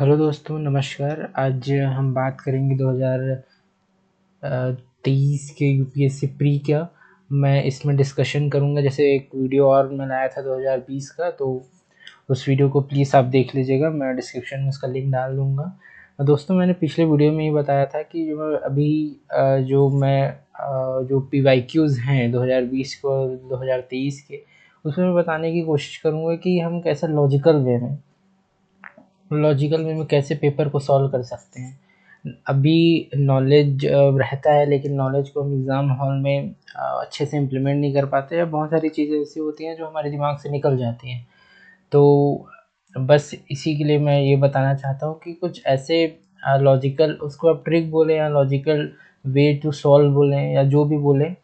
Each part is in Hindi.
हेलो दोस्तों, नमस्कार। आज हम बात करेंगे 2023 के यूपीएससी प्री का। मैं इसमें डिस्कशन करूंगा। जैसे एक वीडियो और मैं लाया था 2020 का, तो उस वीडियो को प्लीज़ आप देख लीजिएगा। मैं डिस्क्रिप्शन में उसका लिंक डाल दूंगा। दोस्तों, मैंने पिछले वीडियो में ही बताया था कि जो पीवाईक्यूज़ हैं 2020 को 2023 के, उसमें मैं बताने की कोशिश करूँगा कि हम कैसे लॉजिकल वे में कैसे पेपर को सॉल्व कर सकते हैं। अभी नॉलेज रहता है, लेकिन नॉलेज को हम एग्ज़ाम हॉल में अच्छे से इम्प्लीमेंट नहीं कर पाते हैं। बहुत सारी चीज़ें ऐसी होती हैं जो हमारे दिमाग से निकल जाती हैं। तो बस इसी के लिए मैं ये बताना चाहता हूँ कि कुछ ऐसे लॉजिकल, उसको आप ट्रिक बोलें या लॉजिकल वे टू सॉल्व बोलें या जो भी बोलें,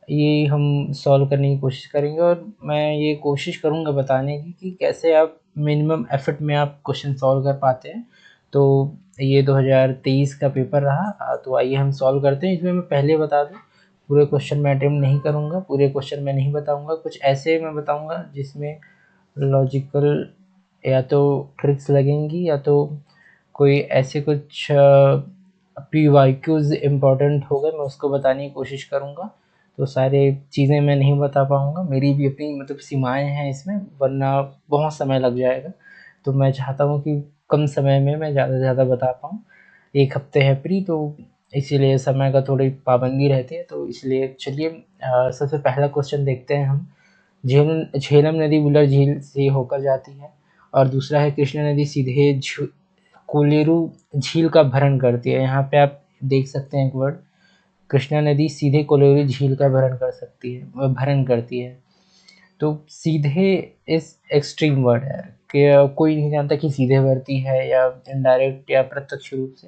ये हम सॉल्व करने की कोशिश करेंगे। और मैं ये कोशिश करूँगा बताने की कि कैसे आप मिनिमम एफर्ट में आप क्वेश्चन सॉल्व कर पाते हैं। तो ये 2023 का पेपर रहा। तो आइए हम सॉल्व करते हैं। इसमें मैं पहले बता दूं, पूरे क्वेश्चन मैं अटेम्प्ट नहीं करूँगा, पूरे क्वेश्चन मैं नहीं बताऊँगा। कुछ ऐसे मैं बताऊँगा जिसमें लॉजिकल या तो ट्रिक्स लगेंगी या तो कोई ऐसे कुछ पीवाईक्यूज इम्पोर्टेंट हो गए, मैं उसको बताने की कोशिश करूँगा। तो सारे चीज़ें मैं नहीं बता पाऊँगा, मेरी भी अपनी मतलब सीमाएँ हैं इसमें, वरना बहुत समय लग जाएगा। तो मैं चाहता हूँ कि कम समय में मैं ज़्यादा से ज़्यादा बता पाऊँ। 1 हफ्ते है प्री, तो इसीलिए समय का थोड़ी पाबंदी रहती है। तो इसलिए चलिए सबसे पहला क्वेश्चन देखते हैं हम। झेलम नदी वुलर झील से होकर जाती है, और दूसरा है कृष्णा नदी सीधे कोलेरू झील का भरण करती है। यहाँ पे आप देख सकते हैं एक वर्ड, कृष्णा नदी सीधे कोलेरू झील का भरण करती है। तो सीधे इस एक्सट्रीम वर्ड है कि कोई नहीं जानता कि सीधे भरती है या इनडायरेक्ट या प्रत्यक्ष रूप से,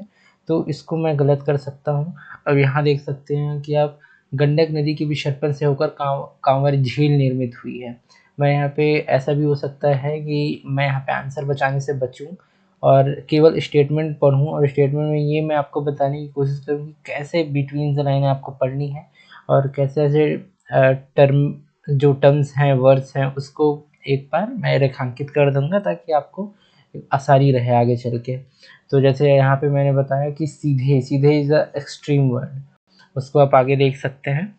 तो इसको मैं गलत कर सकता हूँ। अब यहाँ देख सकते हैं कि आप गंडक नदी के विसर्जन से होकर कांवर झील निर्मित हुई है। मैं यहाँ पे ऐसा भी हो सकता है कि मैं यहाँ पे आंसर बचाने से बचूं और केवल स्टेटमेंट पढ़ूं, और स्टेटमेंट में ये मैं आपको बताने की कोशिश करूँ कि कैसे बिटवीन द लाइन आपको पढ़नी है और कैसे ऐसे टर्म्स हैं, वर्ड्स हैं, उसको एक बार मैं रेखांकित कर दूंगा ताकि आपको आसानी रहे आगे चल के। तो जैसे यहाँ पे मैंने बताया कि सीधे इज अ एक्सट्रीम वर्ड, उसको आप आगे देख सकते हैं।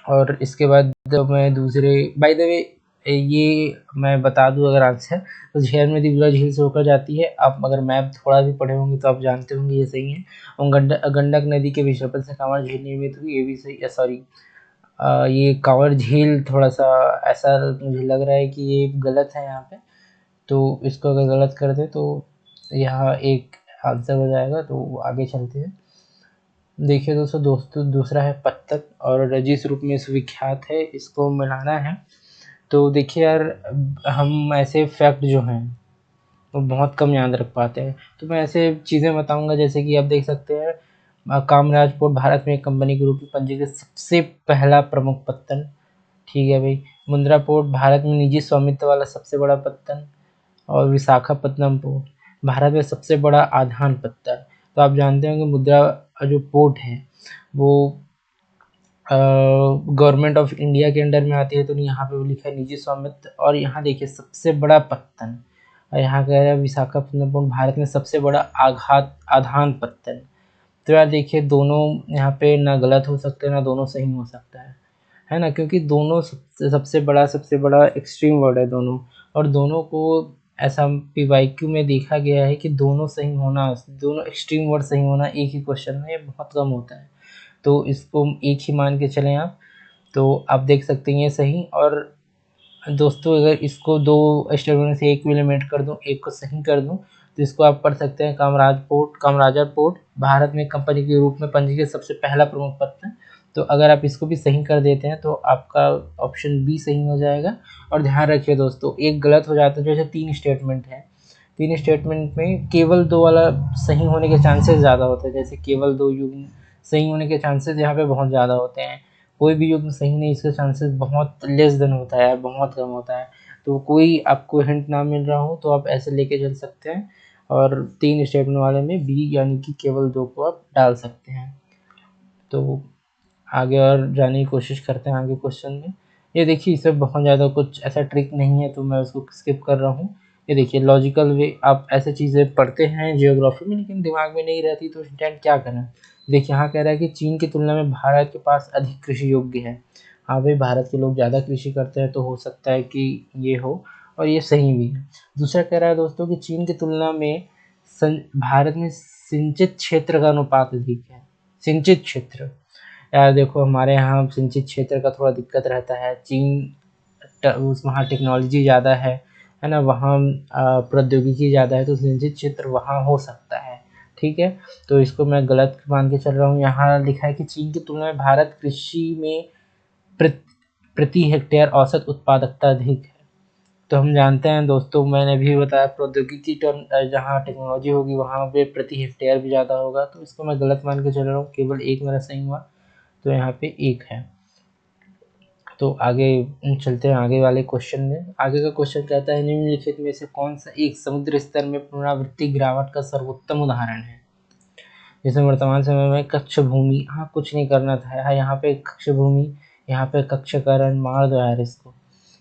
और इसके बाद मैं दूसरे, बाय द वे ये मैं बता दूं अगर आंसर, तो झेलम नदी बुला झील से होकर जाती है। आप अगर मैप थोड़ा भी पढ़े होंगे तो आप जानते होंगे ये सही है। और गंडक नदी के विसर्जन से कांवर झील निर्मित हुई, ये भी सही है। सॉरी, ये कांवर झील थोड़ा सा ऐसा मुझे लग रहा है कि ये गलत है यहाँ पे, तो इसको अगर गलत कर दे तो यहाँ एक आंसर हो जाएगा। तो आगे चलते हैं। देखिए दोस्तों, दूसरा है पत्तन, और जिस रूप में इस विख्यात है, इसको मिलाना है। तो देखिए यार, हम ऐसे फैक्ट जो हैं वो बहुत कम याद रख पाते हैं। तो मैं ऐसे चीज़ें बताऊंगा जैसे कि आप देख सकते हैं, कामराज पोर्ट भारत में एक कंपनी के रूप में पंजीकृत सबसे पहला प्रमुख पत्तन। ठीक है भाई। मुंद्रा पोर्ट भारत में निजी स्वामित्व वाला सबसे बड़ा पत्तन। और विशाखापत्तनम पोर्ट भारत में सबसे बड़ा आधान पत्तन। तो आप जानते होंगे मुद्रा जो पोर्ट है वो गवर्नमेंट ऑफ इंडिया के अंडर में आती है। तो यहाँ पे वो लिखा है निजी स्वामित्व, और यहाँ देखिए सबसे बड़ा पत्तन, और यहाँ कह रहा है विशाखापत्तनम पोर्ट भारत में सबसे बड़ा आधान पत्तन। तो यार देखिए, दोनों यहाँ पे ना गलत हो सकते हैं ना दोनों सही हो सकता है ना, क्योंकि दोनों सबसे बड़ा एक्सट्रीम वर्ड है दोनों। और दोनों को ऐसा पीवाईक्यू में देखा गया है कि दोनों एक्सट्रीम वर्ड सही होना एक ही क्वेश्चन में ये बहुत कम होता है। तो इसको एक ही मान के चलें आप। तो आप देख सकते हैं ये सही। और दोस्तों, अगर इसको दो स्टेटमेंट से एक एलिमिनेट कर दूं, एक को सही कर दूं, तो इसको आप पढ़ सकते हैं कामराजा पोर्ट भारत में कंपनी के रूप में पंजीकृत सबसे पहला प्रमुख पत्तन। तो अगर आप इसको भी सही कर देते हैं तो आपका ऑप्शन बी सही हो जाएगा। और ध्यान रखिए दोस्तों, एक गलत हो जाता है। जैसे 3 स्टेटमेंट है, 3 स्टेटमेंट में केवल 2 वाला सही होने के चांसेस ज़्यादा होते हैं। जैसे केवल 2 युग्म सही होने के चांसेस यहाँ पे बहुत ज़्यादा होते हैं। कोई भी युग्म सही नहीं, इसके चांसेस बहुत लेस देन होता है, बहुत कम होता है। तो कोई आपको हिंट ना मिल रहा हो तो आप ऐसे लेके चल सकते हैं, और 3 स्टेटमेंट वाले में बी यानी कि केवल 2 को आप डाल सकते हैं। तो आगे और जाने की कोशिश करते हैं आगे क्वेश्चन में। ये देखिए, इसमें बहुत ज़्यादा कुछ ऐसा ट्रिक नहीं है, तो मैं उसको स्किप कर रहा हूँ। ये देखिए लॉजिकल वे, आप ऐसे चीज़ें पढ़ते हैं जियोग्राफी में लेकिन दिमाग में नहीं रहती तो स्टूडेंट क्या करें। देखिए यहाँ कह रहा है कि चीन की तुलना में भारत के पास अधिक कृषि योग्य है। हाँ भाई, भारत के लोग ज़्यादा कृषि करते हैं तो हो सकता है कि ये हो, और ये सही भी है। दूसरा कह रहा है दोस्तों कि चीन की तुलना में भारत में सिंचित क्षेत्र का अनुपात अधिक है। सिंचित क्षेत्र, यार देखो हमारे यहाँ सिंचित क्षेत्र का थोड़ा दिक्कत रहता है। चीन वहाँ टेक्नोलॉजी ज़्यादा है ना, वहाँ प्रौद्योगिकी ज़्यादा है, तो सिंचित क्षेत्र वहाँ हो सकता है। ठीक है, तो इसको मैं गलत मान के चल रहा हूँ। यहाँ लिखा है कि चीन की तुलना में भारत कृषि में प्रति हेक्टेयर औसत उत्पादकता अधिक है। तो हम जानते हैं दोस्तों, मैंने भी बताया प्रौद्योगिकी टर्म जहाँ टेक्नोलॉजी होगी वहाँ पे प्रति हेक्टेयर भी ज़्यादा होगा, तो इसको मैं गलत मान के चल रहा हूँ। केवल एक मेरा सही हुआ, तो यहाँ पे एक है। तो आगे चलते हैं आगे वाले क्वेश्चन में। आगे का क्वेश्चन कहता है निम्नलिखित में से कौन सा एक समुद्र स्तर में पुनरावृत्ति गिरावट का सर्वोत्तम उदाहरण है। जैसे वर्तमान समय में कक्ष भूमि, हाँ कुछ नहीं करना था, हाँ यहाँ पे कक्ष भूमि, यहाँ पे कक्षकरण मार दो यार इसको,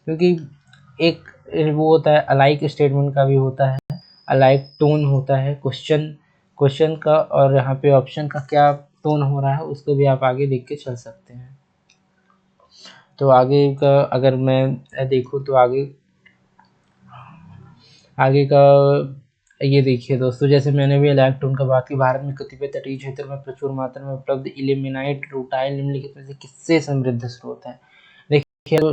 क्योंकि एक वो होता है अलाइक स्टेटमेंट का भी होता है, अलाइक टोन होता है क्वेश्चन का, और यहाँ पे ऑप्शन का क्या टोन हो रहा है उसको भी आप आगे देख के चल सकते हैं। तो आगे का अगर मैं देखूँ तो आगे का ये देखिए दोस्तों, जैसे मैंने भी अलाइक टोन का बात की, भारत में कतिपय तटीय क्षेत्र में प्रचुर मात्रा में उपलब्ध इल्मेनाइट रूटाइल निम्नलिखित में से किससे समृद्ध स्रोत है। देखिए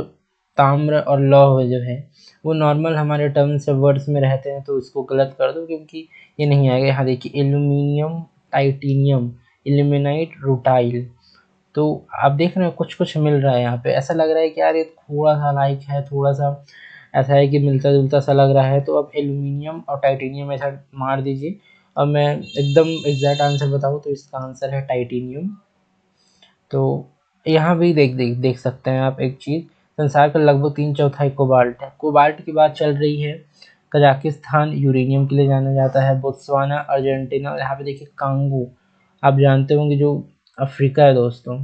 ताम्र और लौह जो है वो नॉर्मल हमारे टर्म्स और वर्ड्स में रहते हैं, तो इसको गलत कर दो क्योंकि ये नहीं आएगा। यहाँ देखिए एल्यूमिनियम, टाइटेनियम, इल्मेनाइट, रूटाइल, तो आप देख रहे हो कुछ कुछ मिल रहा है यहाँ पे। ऐसा लग रहा है कि यार ये थोड़ा सा लाइक है, थोड़ा सा ऐसा है कि मिलता जुलता सा लग रहा है, तो अब एल्यूमिनियम और टाइटेनियम ऐसा मार दीजिए। अब मैं एकदम एग्जैक्ट आंसर बताऊँ तो इसका आंसर है टाइटेनियम। तो यहाँ भी देख सकते हैं आप एक चीज़, संसार का लगभग 3/4 कोबाल्ट है। कोबाल्ट की बात चल रही है। कजाकिस्तान यूरेनियम के लिए जाना जाता है, बोत्सवाना, अर्जेंटीना, और यहाँ पे देखिए कांगो, आप जानते होंगे जो अफ्रीका है दोस्तों,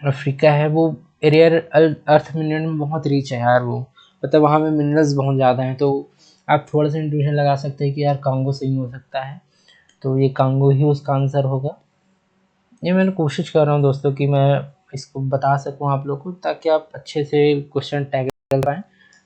अफ्रीका है वो रेयर अर्थ मिनरल में बहुत रिच है यार, वो मतलब वहाँ में मिनरल्स बहुत ज़्यादा हैं, तो आप थोड़ा सा इंट्यूशन लगा सकते हैं कि यार कांगो सही हो सकता है, तो ये कांगो ही उसका आंसर होगा। ये मैंने कोशिश कर रहा हूँ दोस्तों कि मैं इसको बता सकूँ आप लोग को, ताकि आप अच्छे से क्वेश्चन टैकल पाएँ।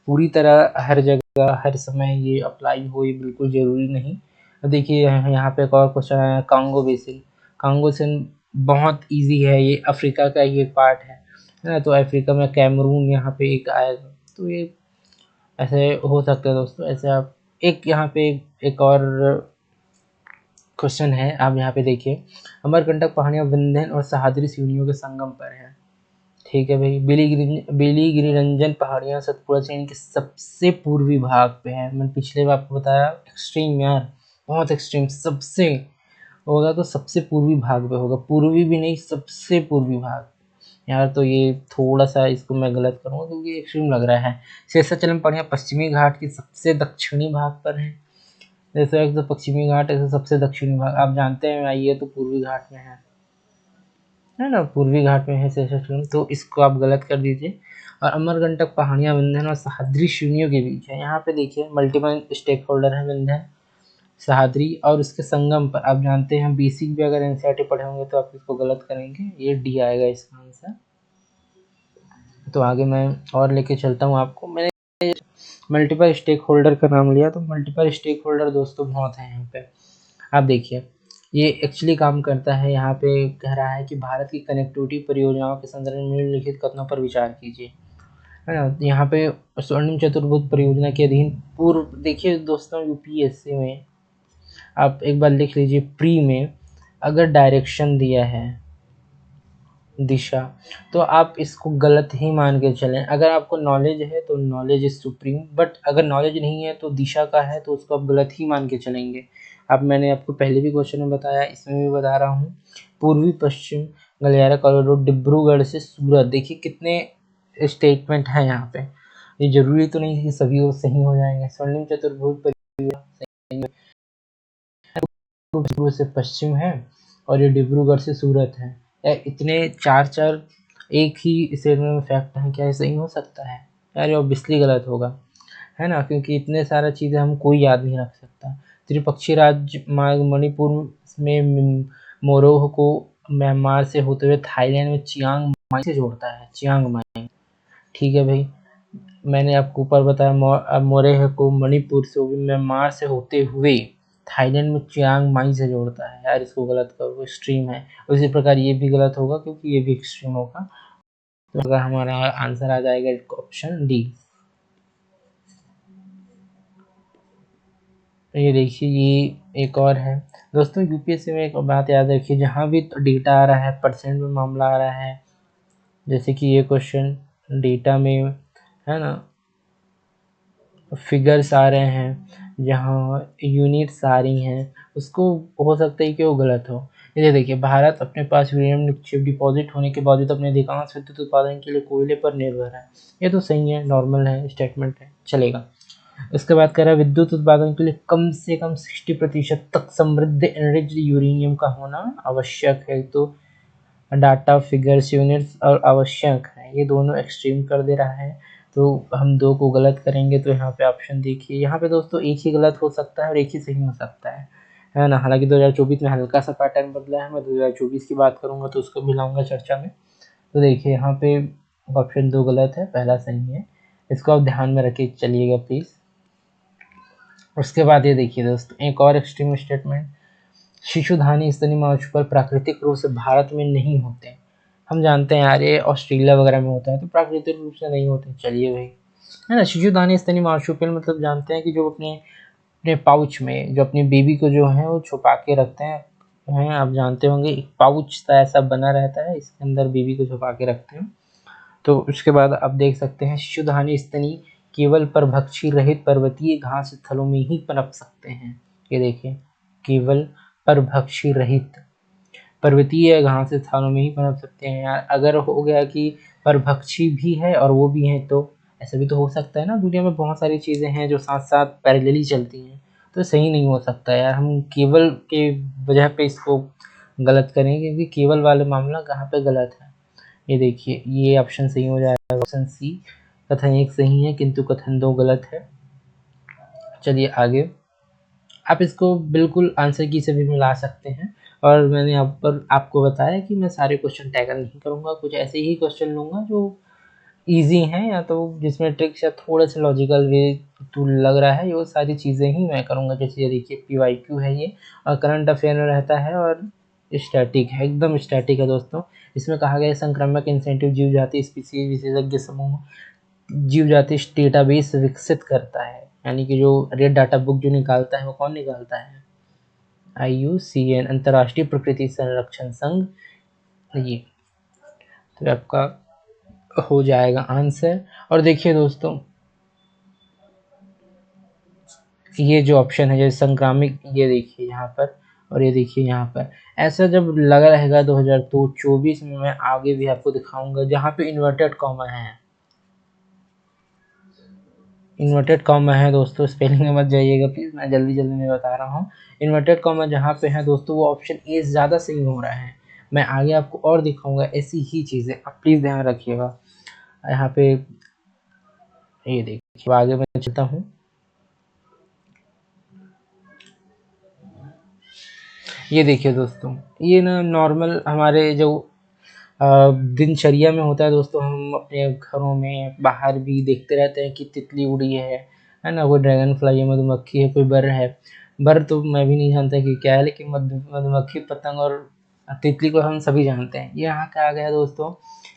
पूरी तरह हर जगह हर समय ये अप्लाई हो ये बिल्कुल ज़रूरी नहीं। देखिए यहाँ पे एक और क्वेश्चन आया, कांगो बेसिन। कांगो बेसिन बहुत इजी है, ये अफ्रीका का ही एक पार्ट है ना, तो अफ्रीका में कैमरून यहाँ पे एक आएगा, तो ये ऐसे हो सकता है दोस्तों। ऐसे आप एक यहाँ पे एक और क्वेश्चन है, आप यहाँ पे देखिए, अमरकंटक पहाड़ियाँ विंध्य और सह्याद्री श्रेणियों के संगम पर है। ठीक है भाई, बिलीगिरिरंजन पहाड़ियाँ सतपुड़ा श्रेणी के सबसे पूर्वी भाग पे है। मैंने पिछले बार आपको बताया एक्सट्रीम यार, बहुत एक्सट्रीम, सबसे होगा तो सबसे पूर्वी भाग पे होगा, पूर्वी भी नहीं सबसे पूर्वी भाग यार। तो ये थोड़ा सा इसको मैं गलत करूँगा क्योंकि एक्सट्रीम लग रहा है। शेषाचलम पहाड़ियाँ पश्चिमी घाट के सबसे दक्षिणी भाग पर है। जैसे एक तो पश्चिमी घाट ऐसे सबसे दक्षिणी भाग, आप जानते हैं ये तो पूर्वी घाट में है ना, पूर्वी घाट में है शेषाचलम, तो इसको आप गलत कर दीजिए। और अमरकंटक पहाड़ियाँ विंध्य और सह्याद्री श्रेणियों के बीच है। यहाँ पे देखिए मल्टीपल स्टेक होल्डर है, विंध्य, सह्याद्री और उसके संगम पर। आप जानते हैं बेसिक भी अगर एनसीईआरटी पढ़े होंगे तो आप इसको गलत करेंगे, ये डी आएगा इसका आंसर। तो आगे मैं और लेके चलता हूँ आपको। मैंने मल्टीपल स्टेक होल्डर का नाम लिया, तो मल्टीपल स्टेक होल्डर दोस्तों बहुत हैं यहाँ पे। आप देखिए ये एक्चुअली काम करता है, यहाँ पे कह रहा है कि भारत की कनेक्टिविटी परियोजनाओं के संदर्भ में निम्नलिखित कथनों पर विचार कीजिए, है ना। यहाँ पे स्वर्णिम चतुर्भुज परियोजना के अधीन पूर्व, देखिए दोस्तों यूपीएससी में आप एक बार लिख लीजिए, प्री में अगर डायरेक्शन दिया है दिशा, तो आप इसको गलत ही मान के चलें। अगर आपको नॉलेज है तो नॉलेज इज सुप्रीम, बट अगर नॉलेज नहीं है तो दिशा का है तो उसको आप गलत ही मान के चलेंगे। अब मैंने आपको पहले भी क्वेश्चन में बताया, इसमें भी बता रहा हूँ, पूर्वी पश्चिम गलियारा कॉरिडोर डिब्रूगढ़ से सूरत। देखिए कितने स्टेटमेंट हैं यहाँ पे, ये जरूरी तो नहीं कि सभी वो सही हो जाएंगे। स्वर्णिम चतुर्भुज पूर्व से पश्चिम है और ये डिब्रूगढ़ से सूरत है। इतने चार एक ही स्टेटमेंट में फैक्ट है, क्या ये सही हो सकता है यार, ये ऑब्वियसली गलत होगा। है ना, क्योंकि इतने सारा चीज़ें हम कोई याद नहीं रख सकता। त्रिपक्षीय राज्य मार्ग मणिपुर में मोरोह को म्यांमार से होते हुए थाईलैंड में चियांग माई से जोड़ता है, चियांग माई। ठीक है भाई, मैंने आपको ऊपर बताया मोरेह को मणिपुर से म्यांमार से होते हुए थाईलैंड में चियांग माई से जोड़ता है। यार इसको गलत करो, एक्सट्रीम है। उसी प्रकार ये भी गलत होगा क्योंकि ये भी एक्सट्रीम होगा। तो अगर हमारा आंसर आ जाएगा ऑप्शन डी। ये देखिए, ये एक और है दोस्तों, यूपीएससी में एक बात याद रखिए, जहाँ भी डेटा आ रहा है, परसेंट में मामला आ रहा है, जैसे कि ये क्वेश्चन डेटा में है ना, फिगर्स आ रहे हैं, जहाँ यूनिट्स आ रही हैं, उसको हो सकता है कि वो गलत हो। ये देखिए, भारत अपने पास यूरेनियम निक्षेप डिपॉजिट होने के बावजूद अपने अधिकांश विद्युत उत्पादन के लिए कोयले पर निर्भर है। ये तो सही है, नॉर्मल है, स्टेटमेंट है, चलेगा। इसके बाद कह रहा है विद्युत उत्पादन के लिए कम से कम 60% तक समृद्ध एनरिच्ड यूरेनियम का होना आवश्यक है। तो डाटा, फिगर्स, यूनिट्स और आवश्यक है, ये दोनों एक्सट्रीम कर दे रहा है। तो हम दो को गलत करेंगे। तो यहाँ पे ऑप्शन देखिए, यहाँ पे दोस्तों एक ही गलत हो सकता है और एक ही सही हो सकता है ना। हालांकि 2024 में हल्का सा पैटर्न बदला है, मैं 2024 की बात करूँगा तो उसको भी लाऊंगा चर्चा में। तो देखिए यहाँ पे ऑप्शन 2 गलत है, पहला सही है। इसको आप ध्यान में रखे चलिएगा प्लीज़। उसके बाद ये देखिए दोस्तों, एक और एक्सट्रीम स्टेटमेंट, शिशुधानी स्तनी माछुपर प्राकृतिक रूप से भारत में नहीं होते। हम जानते हैं यार, ये ऑस्ट्रेलिया वगैरह में होता है, तो प्राकृतिक रूप से नहीं होते। चलिए भाई, है ना, शिशुधानी स्तनी मार्शुपियल मतलब जानते हैं कि जो अपने अपने पाउच में जो अपनी बेबी को जो है वो छुपा के रखते हैं आप जानते होंगे, एक पाउच सा ऐसा बना रहता है, इसके अंदर बेबी को छुपा के रखते हैं। तो उसके बाद आप देख सकते हैं, शिशुधानी स्तनी केवल परभक्षी रहित पर्वतीय घास स्थलों में ही पनप सकते हैं। ये देखिए, केवल परभक्षी रहित पर्वतीय घास स्थानों में ही पनप सकते हैं। यार अगर हो गया कि परभक्षी भी है और वो भी है, तो ऐसा भी तो हो सकता है ना, दुनिया में बहुत सारी चीज़ें हैं जो साथ साथ पैरेलली चलती हैं। तो सही नहीं हो सकता यार, हम केवल के वजह पे इसको गलत करेंगे, क्योंकि केवल वाला मामला कहाँ पे गलत है। ये देखिए, ये ऑप्शन सही हो जाएगा, ऑप्शन सी। कथन 1 सही है किंतु कथन 2 गलत है। चलिए आगे, आप इसको बिल्कुल आंसर की से भी मिला सकते हैं। और मैंने यहाँ पर आपको बताया कि मैं सारे क्वेश्चन टैकल नहीं करूँगा, कुछ ऐसे ही क्वेश्चन लूँगा जो ईजी हैं, या तो जिसमें ट्रिक्स या थोड़ा सा लॉजिकल वे तो लग रहा है, वो सारी चीज़ें ही मैं करूँगा। जैसे ये देखिए, PYQ है ये, और करंट अफेयर में रहता है, और स्टैटिक है, एकदम स्टैटिक है दोस्तों। इसमें कहा गया है, संक्रामक इंसेंटिव जीव जाति स्पीसीज विशेषज्ञ समूह जीव जाति डेटाबेस विकसित करता है। यानी कि जो रेड डाटा बुक जो निकालता है, वो कौन निकालता है? IUCN, अंतर्राष्ट्रीय प्रकृति संरक्षण संघ। ये तो आपका हो जाएगा आंसर। और देखिए दोस्तों, ये जो ऑप्शन है जैसे संक्रामिक, ये देखिए यहाँ पर, और ये देखिए यहाँ पर, ऐसा जब लगा रहेगा 2024 में, मैं आगे भी आपको दिखाऊंगा, जहाँ पे इन्वर्टेड कॉमा है, इन्वर्टेड कॉमा है दोस्तों, स्पेलिंग में मत जाइएगा प्लीज़, मैं जल्दी जल्दी में बता रहा हूँ। इन्वर्टेड कॉमा जहाँ पे है दोस्तों, वो ऑप्शन ए ज़्यादा सही हो रहा है। मैं आगे आपको और दिखाऊंगा ऐसी ही चीज़ें, आप प्लीज़ ध्यान रखिएगा। यहाँ पे ये देखिए, आगे मैं चलता हूँ। ये देखिए दोस्तों, ये ना नॉर्मल हमारे जो दिनचर्या में होता है दोस्तों, हम अपने घरों में बाहर भी देखते रहते हैं कि तितली उड़ी है ना, कोई ड्रैगन फ्लाई है, मधुमक्खी है, कोई बर है। बर तो मैं भी नहीं जानता कि क्या है, लेकिन मधुमक्खी, पतंग और तितली को हम सभी जानते हैं। ये यहाँ क्या आ गया दोस्तों,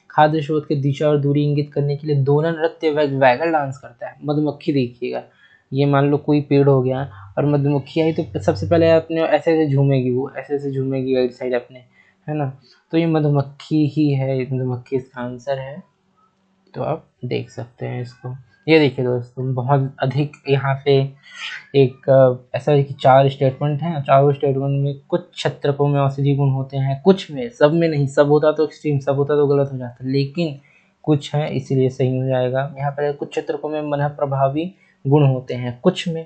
खाद्य स्रोत की दिशा और दूरी इंगित करने के लिए दोलन नृत्य वैगल डांस करता है। मधुमक्खी देखिएगा, ये मान लो कोई पेड़ हो गया और मधुमक्खी आई, तो सबसे पहले अपने ऐसे ऐसे झूमेगी, वो ऐसे ऐसे झूमेगी राइट साइड अपने, है ना। तो ये मधुमक्खी ही है, मधुमक्खी इसका आंसर है। तो आप देख सकते हैं इसको। ये देखिए दोस्तों, बहुत अधिक यहाँ पे एक ऐसा है कि 4 स्टेटमेंट हैं, चारों स्टेटमेंट में कुछ क्षेत्रकों में औषधि गुण होते हैं, कुछ में, सब में नहीं। सब होता तो एक्सट्रीम, सब होता तो गलत हो जाता, लेकिन कुछ है इसीलिए सही हो जाएगा। यहाँ पर कुछ क्षेत्रकों में मन प्रभावी गुण होते हैं, कुछ में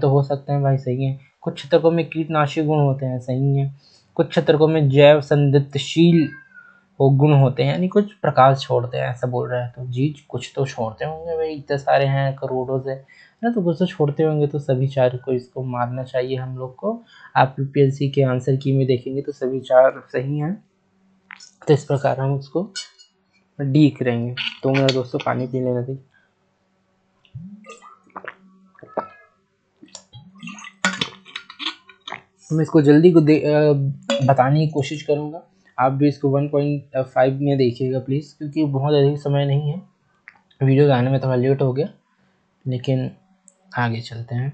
तो हो सकते हैं भाई, सही है। कुछ क्षेत्रकों में कीटनाशी गुण होते हैं, सही है। कुछ क्षेत्रकों में जैव संदिग्धशील वो गुण होते हैं, यानी कुछ प्रकाश छोड़ते हैं, ऐसा बोल रहा है। तो जी कुछ तो छोड़ते होंगे भाई, इतने सारे हैं करोड़ों से ना, तो कुछ तो छोड़ते होंगे। तो सभी 4 को इसको मानना चाहिए हम लोग को। आप यूपीएससी के आंसर की में देखेंगे तो सभी 4 सही हैं, तो इस प्रकार हम उसको डी करेंगे। तो मेरा दोस्तों पानी पी लेना थी। मैं इसको जल्दी को बताने की कोशिश करूँगा। आप भी इसको 1.5 में देखिएगा प्लीज़, क्योंकि बहुत अधिक समय नहीं है, वीडियो आने में थोड़ा लेट हो गया, लेकिन आगे चलते हैं।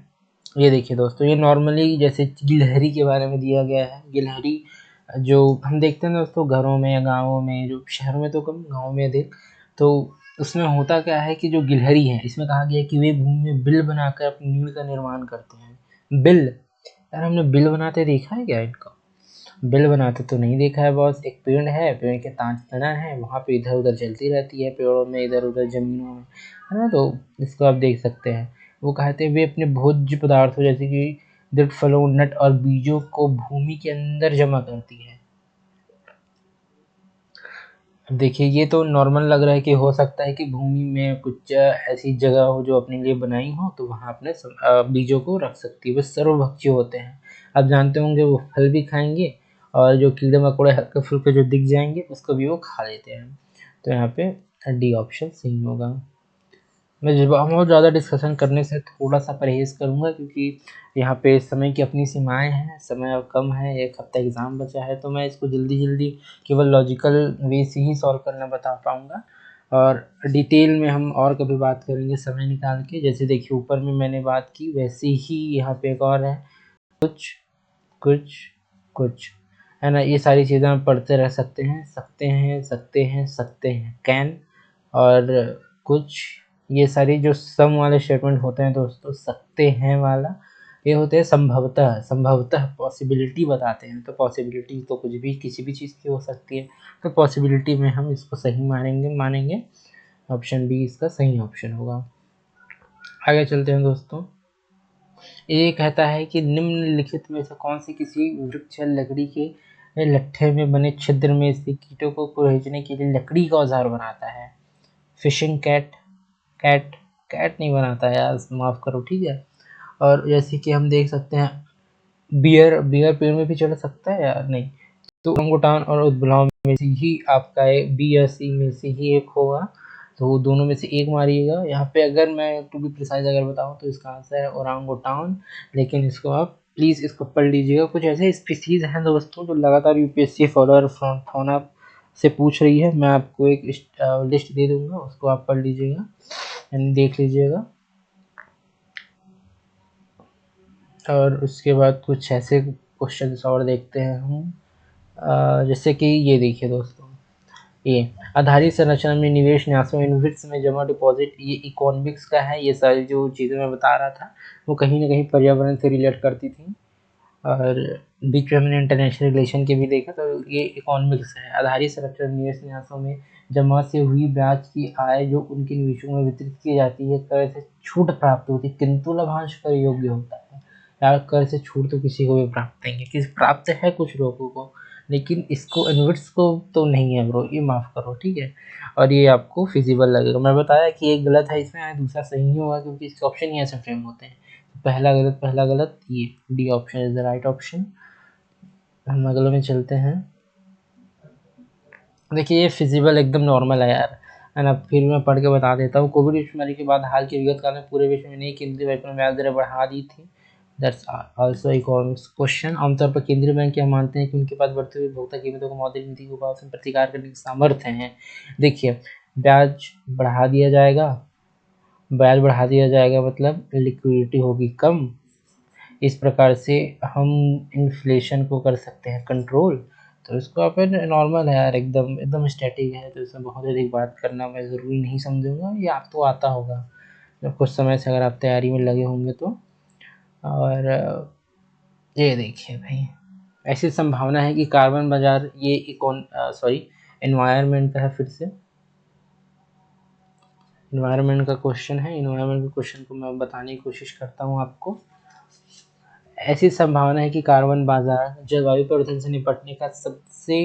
ये देखिए दोस्तों, ये नॉर्मली जैसे गिलहरी के बारे में दिया गया है। गिलहरी जो हम देखते हैं दोस्तों घरों में या गाँवों में, जो शहरों में तो कम, गाँव में अधिक, तो उसमें होता क्या है कि जो गिलहरी है, इसमें कहा गया है कि वे भूमि में बिल बनाकर अपनी नीड़ का निर्माण करते हैं। बिल, यार हमने बिल बनाते देखा है क्या इनको? बिल बनाते तो नहीं देखा है बॉस। एक पेड़ है, पेड़ के तना है, वहाँ पे इधर उधर चलती रहती है, पेड़ों में इधर उधर जमीनों में, है ना। तो इसको आप देख सकते हैं। वो कहते हुए अपने भोज्य पदार्थों जैसे कि दृढ़ फलों, नट और बीजों को भूमि के अंदर जमा करती है। अब देखिए ये तो नॉर्मल लग रहा है कि हो सकता है कि भूमि में कुछ ऐसी जगह हो जो अपने लिए बनाई हो, तो वहाँ अपने बीजों को रख सकती है। वे सर्वभक्षी होते हैं। आप जानते होंगे वो फल भी खाएंगे, और जो कीड़े मकोड़े हल्के फुल्के जो दिख जाएंगे उसको भी वो खा लेते हैं। तो यहाँ पे डी ऑप्शन सही होगा। मैं बहुत ज़्यादा डिस्कशन करने से थोड़ा सा परहेज़ करूँगा, क्योंकि यहाँ पे समय की अपनी सीमाएँ हैं, समय अब कम है, 1 हफ्ता एग्ज़ाम बचा है, तो मैं इसको जल्दी-जल्दी केवल लॉजिकल वे से ही सॉल्व करना बता पाऊँगा, और डिटेल में हम और कभी बात करेंगे समय निकाल के। जैसे देखिए ऊपर में मैंने बात की, वैसे ही यहाँ पे एक और है, कुछ, कुछ, कुछ, है ना। ये सारी चीज़ें हम पढ़ते रह सकते हैं, सकते हैं, कैन और कुछ, ये सारी जो सम वाले स्टेटमेंट होते हैं दोस्तों, सकते हैं वाला, ये होते हैं संभवतः। संभवतः पॉसिबिलिटी बताते हैं, तो पॉसिबिलिटी तो कुछ भी किसी भी चीज़ की हो सकती है, तो पॉसिबिलिटी में हम इसको सही मानेंगे। ऑप्शन बी इसका सही ऑप्शन होगा। आगे चलते हैं दोस्तों। ये कहता है कि निम्नलिखित में से कौन सी किसी वृक्ष या लकड़ी के लट्ठे में बने छिद्र में से कीटों को कुरेदने के लिए लकड़ी का औजार बनाता है? फिशिंग कैट, कैट कैट नहीं बनाता है यार, माफ़ करो, ठीक है। और जैसे कि हम देख सकते हैं, बियर पेड़ में भी चढ़ सकता है यार, नहीं। तो ओरंगुटान और उदबिलाव में से ही आपका बी या सी में से ही एक होगा, तो दोनों में से एक मारिएगा। यहाँ पे अगर मैं टू बी प्रिसाइज अगर बताऊँ तो इसका आंसर है ओरंगुटान, लेकिन इसको आप प्लीज़ इसको पढ़ लीजिएगा। कुछ ऐसे स्पीसीज हैं दोस्तों जो लगातार यूपीएससी फॉलोअर फौना से पूछ रही है। मैं आपको एक लिस्ट दे दूंगा, उसको आप पढ़ लीजिएगा यानी देख लीजिएगा। और उसके बाद कुछ ऐसे क्वेश्चन और देखते हैं हम, जैसे कि ये देखिए दोस्तों, ये आधारित संरचना में निवेश न्यासों इन्वेट्स में जमा डिपॉजिट, ये इकोनॉमिक्स का है। ये सारी जो चीज़ें मैं बता रहा था वो कहीं ना कहीं पर्यावरण से रिलेट करती थी, और बीच में हमने इंटरनेशनल रिलेशन के भी देखा, तो ये इकोनॉमिक्स है। आधारित संरचना निवेश न्यासों में जमा से हुई ब्याज की आय जो उनके निवेशों में वितरित की जाती है, कर से छूट प्राप्त होती है, किंतु लाभांश कर योग्य होता है। यार कर से छूट तो किसी को भी प्राप्त नहीं है, किसी प्राप्त है कुछ लोगों को, लेकिन इसको इन्वेट्स को तो नहीं है ब्रो, ये माफ़ करो, ठीक है। और ये आपको फिजिबल लगेगा। मैं बताया कि एक गलत है इसमें, दूसरा सही ही होगा, क्योंकि इसके ऑप्शन ही ऐसे फ्रेम होते हैं। पहला गलत, ये D option is the right option. हम अगले में चलते हैं। देखिए ये फिजिबल एकदम नॉर्मल है यार, है ना। फिर मैं पढ़ के बता देता हूँ। कोविड महामारी के बाद हाल के विगत काल में पूरे विश्व में नई केंद्रीय बैंक ने ब्याज दरें बढ़ा दी थी। That's also economics question. आमतौर पर केंद्रीय बैंक यह मानते हैं कि उनके पास बढ़ती हुई उपभोक्ता कीमतों को मौद्रिक नीति के उपायों से प्रतिकार करने की सामर्थ्य है। देखिए ब्याज बढ़ा दिया जाएगा, मतलब लिक्विडिटी होगी कम, इस प्रकार से हम इन्फ्लेशन को कर सकते हैं कंट्रोल। तो इसको अपन नॉर्मल है यार, एकदम एकदम स्टैटिक है, तो इसमें बहुत अधिक बात करना मैं ज़रूरी नहीं समझूंगा, ये आप तो आता होगा जब कुछ समय से अगर आप तैयारी में लगे होंगे तो। और ये देखिए भाई, ऐसी संभावना है कि कार्बन बाजार, ये एनवायरनमेंट का है, फिर से एनवायरनमेंट का क्वेश्चन है। एनवायरनमेंट के क्वेश्चन को मैं बताने की कोशिश करता हूँ आपको। ऐसी संभावना है कि कार्बन बाजार जलवायु परिवर्तन से निपटने का सबसे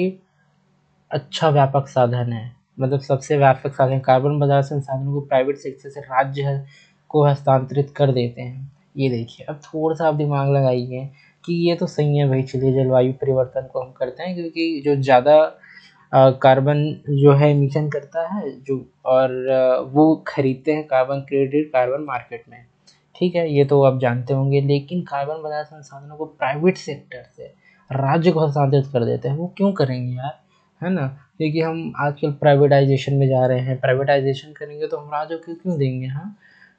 अच्छा व्यापक साधन है, मतलब सबसे व्यापक साधन। कार्बन बाजार संसाधनों को प्राइवेट सेक्टर से राज्य को हस्तांतरित कर देते हैं। ये देखिए, अब थोड़ा सा आप दिमाग लगाइए कि ये तो सही है भाई, चलिए जलवायु परिवर्तन को हम करते हैं, क्योंकि जो ज़्यादा कार्बन जो है एमिशन करता है जो, और वो खरीदते हैं कार्बन क्रेडिट कार्बन मार्केट में। ठीक है, ये तो आप जानते होंगे। लेकिन कार्बन बाजार संसाधनों को प्राइवेट सेक्टर से राज्य को हस्तांतरित कर देते हैं, वो क्यों करेंगे यार, है ना? क्योंकि हम आजकल प्राइवेटाइजेशन में जा रहे हैं, प्राइवेटाइजेशन करेंगे तो हम राज्यों को क्यों देंगे? हाँ,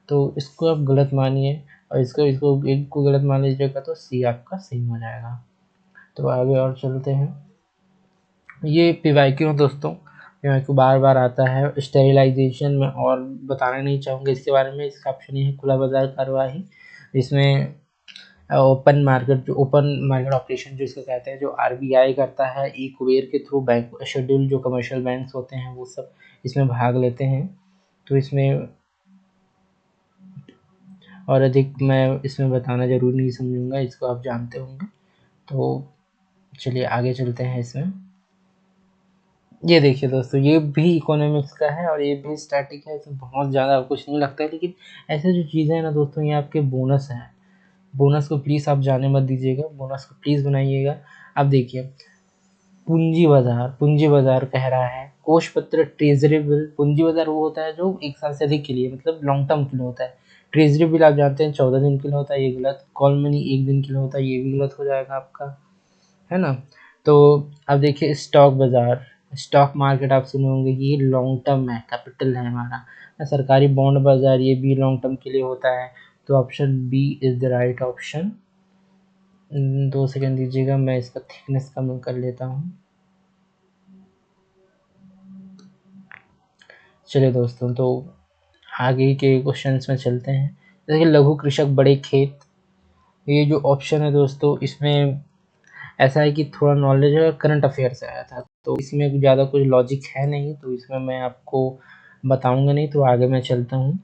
तो इसको आप गलत मानिए, और इसको इसको एक को गलत मान लीजिएगा तो सी आपका सही हो जाएगा। तो आगे और चलते हैं। ये पीवाईक्यू दोस्तों, पीवाईक्यू बार बार आता है स्टेरिलाइजेशन में, और बताना नहीं चाहूँगा इसके बारे में। इसका ऑप्शन ये है खुला बाजार कार्यवाही। इसमें ओपन मार्केट ऑपरेशन जो इसको कहते हैं, जो आरबीआई करता है ई कुबेर के थ्रू, बैंक शेड्यूल जो कमर्शियल बैंक्स होते हैं वो सब इसमें भाग लेते हैं। तो इसमें और अधिक मैं इसमें बताना ज़रूरी नहीं समझूंगा, इसको आप जानते होंगे। तो चलिए आगे चलते हैं इसमें। ये देखिए दोस्तों, ये भी इकोनॉमिक्स का है और ये भी स्टैटिक है, इसमें बहुत ज़्यादा कुछ नहीं लगता है। लेकिन ऐसे जो चीज़ें हैं ना दोस्तों, ये आपके बोनस हैं। बोनस को प्लीज़ आप जाने मत दीजिएगा, बोनस को प्लीज़ बनाइएगा। अब देखिए, पूंजी बाजार कह रहा है कोष पत्र ट्रेजरी बिल। पूंजी बाजार वो होता है जो एक साल से अधिक के लिए, मतलब लॉन्ग टर्म के लिए होता है। ट्रेजरी बिल आप जानते हैं 14 दिन के लिए होता है, ये गलत। कॉल मनी 1 दिन के लिए होता है, ये भी गलत हो जाएगा आपका, है ना? तो अब देखिए स्टॉक बाजार, स्टॉक मार्केट आप सुने होंगे, ये लॉन्ग टर्म है, कैपिटल है हमारा। सरकारी बॉन्ड बाजार, ये भी लॉन्ग टर्म के लिए होता है। तो option B is the right option. 2 second दीजिएगा, मैं इसका थिकनेस कम कर लेता हूँ। चलिए दोस्तों, तो आगे के क्वेश्चंस में चलते हैं। जैसे लघु कृषक बड़े खेत, ये जो ऑप्शन है दोस्तों, इसमें ऐसा है कि थोड़ा नॉलेज है, करंट अफेयर से आया था, तो इसमें ज़्यादा कुछ लॉजिक है नहीं, तो इसमें मैं आपको बताऊंगा नहीं। तो आगे मैं चलता हूँ।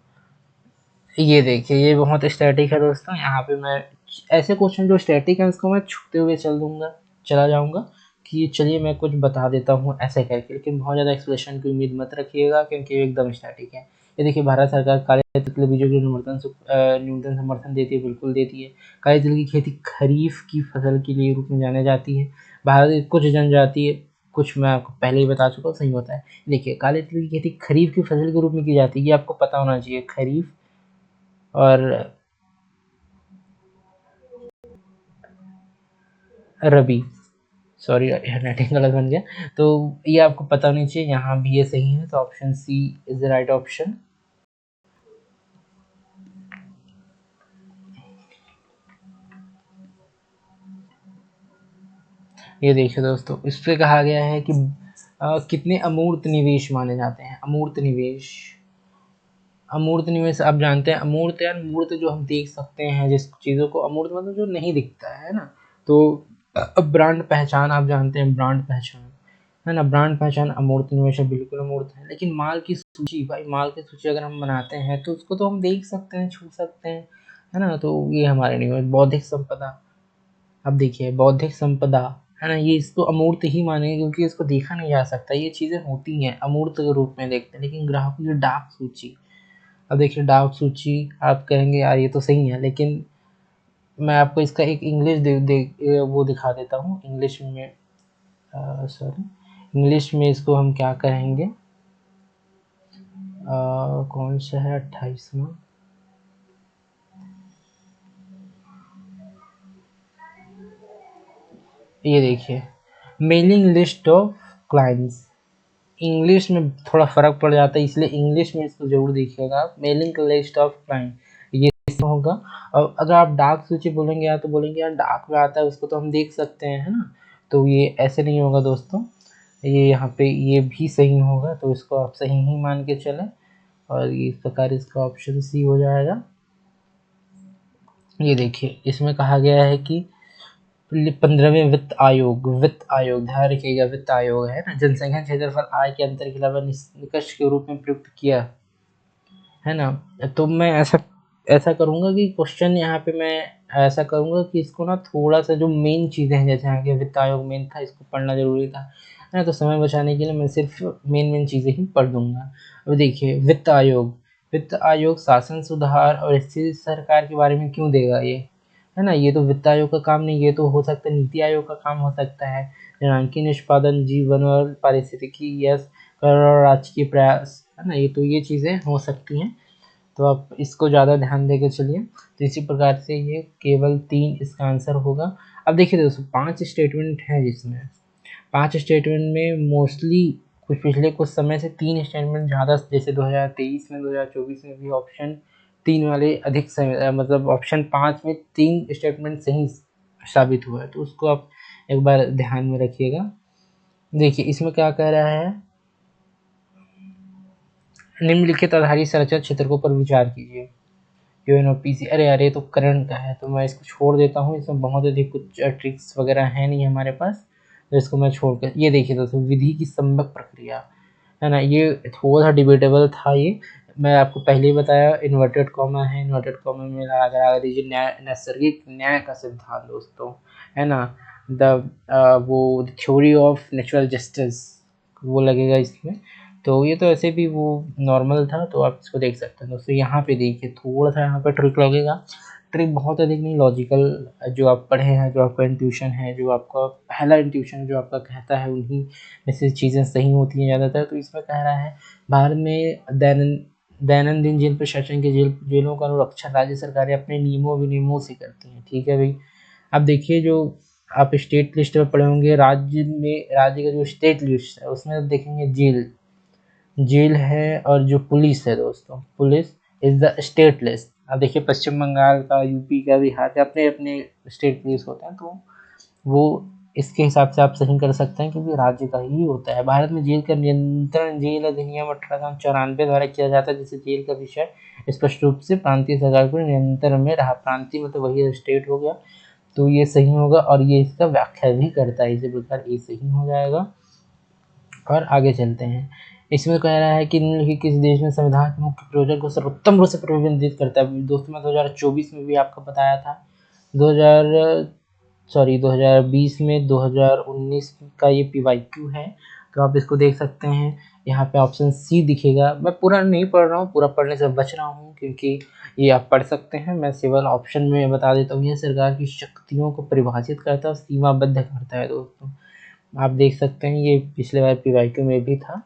ये देखिए, ये बहुत स्टैटिक है दोस्तों। यहाँ पे मैं ऐसे क्वेश्चन जो स्टैटिक है उसको मैं छूते हुए चला जाऊंगा कि चलिए मैं कुछ बता देता हूँ ऐसे करके। लेकिन बहुत ज़्यादा एक्सप्लेनेशन की उम्मीद मत रखिएगा, क्योंकि ये एकदम स्टैटिक है। ये देखिए, भारत सरकार काले तिल बीजों के न्यूनतम समर्थन देती है, बिल्कुल देती है। काले तिल की खेती खरीफ की फसल के लिए रूप में जाने जाती है। भारत की कुछ जनजाति, कुछ मैं आपको पहले ही बता चुका हूँ, सही होता है। देखिए, काले तिल की खेती खरीफ की फसल के रूप में की जाती है, ये आपको पता होना चाहिए। खरीफ और रबी, सॉरी हैंडराइटिंग गलत बन गया। तो ये आपको पता होनी चाहिए, यहाँ भी ये सही है। तो option C is the right option. ये देखिए दोस्तों, इस पे कहा गया है कि कितने अमूर्त निवेश माने जाते हैं। अमूर्त निवेश आप जानते हैं, अमूर्त या मूर्त जो हम देख सकते हैं जिस चीज़ों को, अमूर्त मतलब जो नहीं दिखता है ना। तो अब ब्रांड पहचान आप जानते हैं, ब्रांड पहचान है ना, ब्रांड पहचान अमूर्त निवेश है, बिल्कुल अमूर्त है। लेकिन माल की सूची, भाई माल की सूची अगर हम बनाते हैं तो उसको तो हम देख सकते हैं, छू सकते हैं, है ना? तो ये हमारे निवेश। बौद्धिक संपदा, अब देखिए बौद्धिक संपदा, है ना, ये इसको अमूर्त ही मानेंगे, क्योंकि इसको देखा नहीं जा सकता। ये चीज़ें होती हैं अमूर्त के रूप में देखते हैं। लेकिन ग्राहकों की डाक सूची, अब देखिए डाक सूची, आप कहेंगे यार ये तो सही है, लेकिन मैं आपको इसका एक इंग्लिश वो दिखा देता हूँ इंग्लिश में। सॉरी, इंग्लिश में इसको हम क्या कहेंगे, कौन सा है 28वां। ये देखिए, mailing list of clients. English में थोड़ा फ़र्क पड़ जाता है, इसलिए इंग्लिश में इसको ज़रूर देखिएगा आप। मेलिंग लिस्ट ऑफ क्लाइंट, ये होगा। और अगर आप डाक सूची बोलेंगे यार, तो बोलेंगे यार डाक में आता है, उसको तो हम देख सकते हैं, है ना? तो ये ऐसे नहीं होगा दोस्तों, ये यहाँ पे ये भी सही होगा, तो इसको आप सही ही मान के चलें। और इस प्रकार इसका ऑप्शन सी हो जाएगा। ये देखिए, इसमें कहा गया है कि 15वें वित्त आयोग ध्यान रखिएगा, वित्त आयोग है ना, जनसंख्या क्षेत्रफल आय के अंतर के अलावा निष्कर्ष के रूप में प्रयुक्त किया, है ना? तो मैं ऐसा करूँगा कि क्वेश्चन यहाँ पे मैं ऐसा करूँगा कि इसको ना थोड़ा सा जो मेन चीज़ें हैं, जैसे आगे वित्त आयोग मेन था, इसको पढ़ना जरूरी था। है ना। तो समय बचाने के लिए मैं सिर्फ मेन चीज़ें ही पढ़ दूंगा। अब देखिए वित्त आयोग शासन सुधार और स्थिर सरकार के बारे में क्यों देगा ये, है ना। ये तो वित्त आयोग का काम नहीं, ये तो हो सकता है नीति आयोग का काम हो सकता है। जनांकी निष्पादन जीवन और पारिस्थितिकी यस कर और राजकीय प्रयास, है ना। ये तो ये चीज़ें हो सकती हैं, तो आप इसको ज़्यादा ध्यान देकर चलिए। तो इसी प्रकार से ये केवल 3 इसका आंसर होगा। अब देखिए दोस्तों 5 स्टेटमेंट हैं जिसमें 5 स्टेटमेंट में मोस्टली कुछ पिछले कुछ समय से 3 स्टेटमेंट ज़्यादा, जैसे 2023 में 2024 में भी ऑप्शन 3 वाले अधिक मतलब ऑप्शन 5 में 3 स्टेटमेंट सही साबित हुआ है, तो उसको आप एक बार ध्यान में रखिएगा। देखिए इसमें क्या कह रहा है, निम्नलिखित आधारित संरचना क्षेत्रकों पर विचार कीजिए। यूएनओपीसी, अरे तो करंट का है, तो मैं इसको छोड़ देता हूँ। इसमें बहुत अधिक कुछ ट्रिक्स वगैरह है नहीं हमारे पास, तो इसको मैं छोड़कर ये देखिए दोस्तों, विधि की सम्यक प्रक्रिया, है ना। ये थोड़ा सा डिबेटेबल था। ये मैं आपको पहले ही बताया, इन्वर्टेड कॉमा है, इन्वर्टेड कॉमा में अगर आगे दीजिए नैसर्गिक न्याय का सिद्धांत दोस्तों, है ना। वो थ्योरी ऑफ नेचुरल जस्टिस वो लगेगा इसमें। तो ये तो ऐसे भी वो नॉर्मल था, तो आप इसको देख सकते हैं दोस्तों। यहाँ पे देखिए थोड़ा सा यहाँ पे ट्रिक लगेगा, ट्रिक बहुत अधिक नहीं, लॉजिकल जो आप पढ़े हैं, जो आपका इंट्यूशन है, जो आपका पहला इंट्यूशन जो आपका कहता है, उन्हीं में से चीज़ें सही होती हैं ज़्यादातर। तो इसमें कह रहा है भारत में दैनंदिन जेल प्रशासन के जेलों का अनुरक्षण राज्य सरकारें अपने नियमों विनियमों से करती हैं, ठीक है भाई। अब देखिए जो आप स्टेट लिस्ट में पढ़े होंगे, राज्य का जो स्टेट लिस्ट है उसमें आप देखेंगे जेल है, और जो पुलिस है दोस्तों, police is the state list. अब देखिए पश्चिम बंगाल का, यूपी का, बिहार का अपने अपने स्टेट पुलिस होते हैं, तो वो इसके हिसाब से आप सही कर सकते हैं, क्योंकि राज्य का ही होता है। भारत में जेल का नियंत्रण जेल अधिनियम 1894 द्वारा किया जाता है, जिससे जेल का विषय स्पष्ट रूप से प्रांतीय सरकार को नियंत्रण में रहा। प्रांतीय मतलब वही स्टेट हो गया, तो ये सही होगा, और ये इसका व्याख्या भी करता है, इसी प्रकार ये सही हो जाएगा। और आगे चलते हैं। इसमें कह रहा है कि निम्नलिखित किस देश में संविधान के मुख्य प्रयोजन को सर्वोत्तम रूप से प्रतिबंधित करता है। दोस्तों मैं 2024 में भी आपको बताया था, 2020 में 2019 का ये PYQ है, तो आप इसको देख सकते हैं। यहाँ पे ऑप्शन सी दिखेगा। मैं पूरा नहीं पढ़ रहा हूँ, पूरा पढ़ने से बच रहा हूँ, क्योंकि ये आप पढ़ सकते हैं। मैं केवल ऑप्शन में बता देता हूँ। यह सरकार की शक्तियों को परिभाषित करता है और सीमाबद्ध करता है दोस्तों। आप देख सकते हैं ये पिछले बार PYQ में भी था,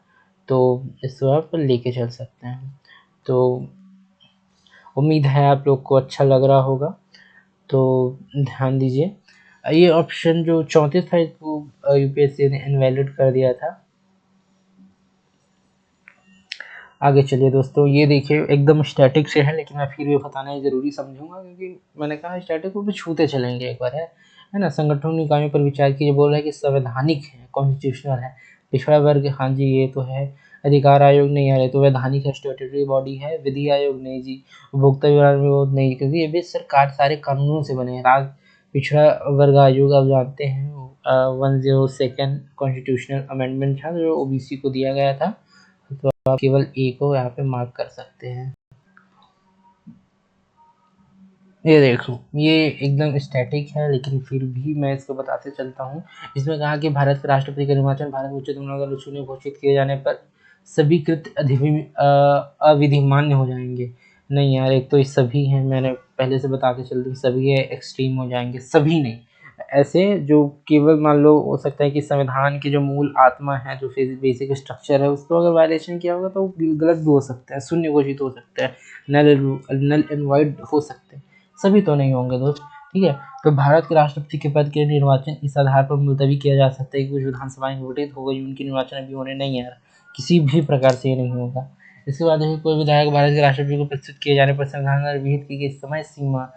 तो इसको आप लेके चल सकते हैं। तो उम्मीद है आप लोग को अच्छा लग रहा होगा, तो ध्यान दीजिए। ये ऑप्शन जो 34 था, इसको UPSC ने इनवैलिड कर दिया था। आगे चलिए दोस्तों, ये देखिए एकदम स्टैटिक से है, लेकिन मैं फिर भी बताना ज़रूरी समझूंगा, क्योंकि मैंने कहा स्टैटिक को भी छूते चलेंगे एक बार, है ना। संगठन निकायों पर विचार कीजिए, बोल रहा है कि संवैधानिक है, कॉन्स्टिट्यूशनल है। पिछड़ा वर्ग, हाँ जी ये तो है। अधिकार आयोग नहीं है, तो वैधानिक है, स्टैट्यूटरी बॉडी है। विधि आयोग नहीं जी। उपभोक्ता विभाग नहीं, क्योंकि ये भी सरकार सारे कानूनों से बने हैं। पिछड़ा वर्ग आयोग आप जानते हैं 102 कॉन्स्टिट्यूशनल अमेंडमेंट था, जो OBC को दिया गया था, तो आप केवल ए को यहाँ पे मार्क कर सकते हैं। ये देखो ये एकदम स्टैटिक है, लेकिन फिर भी मैं इसको बताते चलता हूँ। इसमें कहा कि भारत के राष्ट्रपति का निर्वाचन भारत उच्चतम न्यायालय ने घोषित किए जाने पर सभी कृत अविधि मान्य हो जाएंगे। नहीं यार, एक तो ये सभी हैं, मैंने पहले से बता के चल दूँ, सभी है एक्सट्रीम हो जाएंगे, सभी नहीं। ऐसे जो केवल मान लो हो सकता है कि संविधान की जो मूल आत्मा है, जो बेसिक स्ट्रक्चर है, उसको अगर वायलेशन किया होगा तो गलत भी हो सकता है, शून्य घोषित हो सकता है, नल एंड वाइड हो सकते हैं, सभी तो नहीं होंगे दोस्त, ठीक है। तो भारत के राष्ट्रपति के पद के निर्वाचन इस आधार पर मुलतवी किया जा सकता है कि कुछ विधानसभाएं घटित हो गई, उनके निर्वाचन अभी होने नहीं है, किसी भी प्रकार से ये नहीं होगा। इसके बाद कोई विधायक भारत के राष्ट्रपति को प्रस्तुत किए जाने पर संविधान द्वारा विहित की गई समय सीमा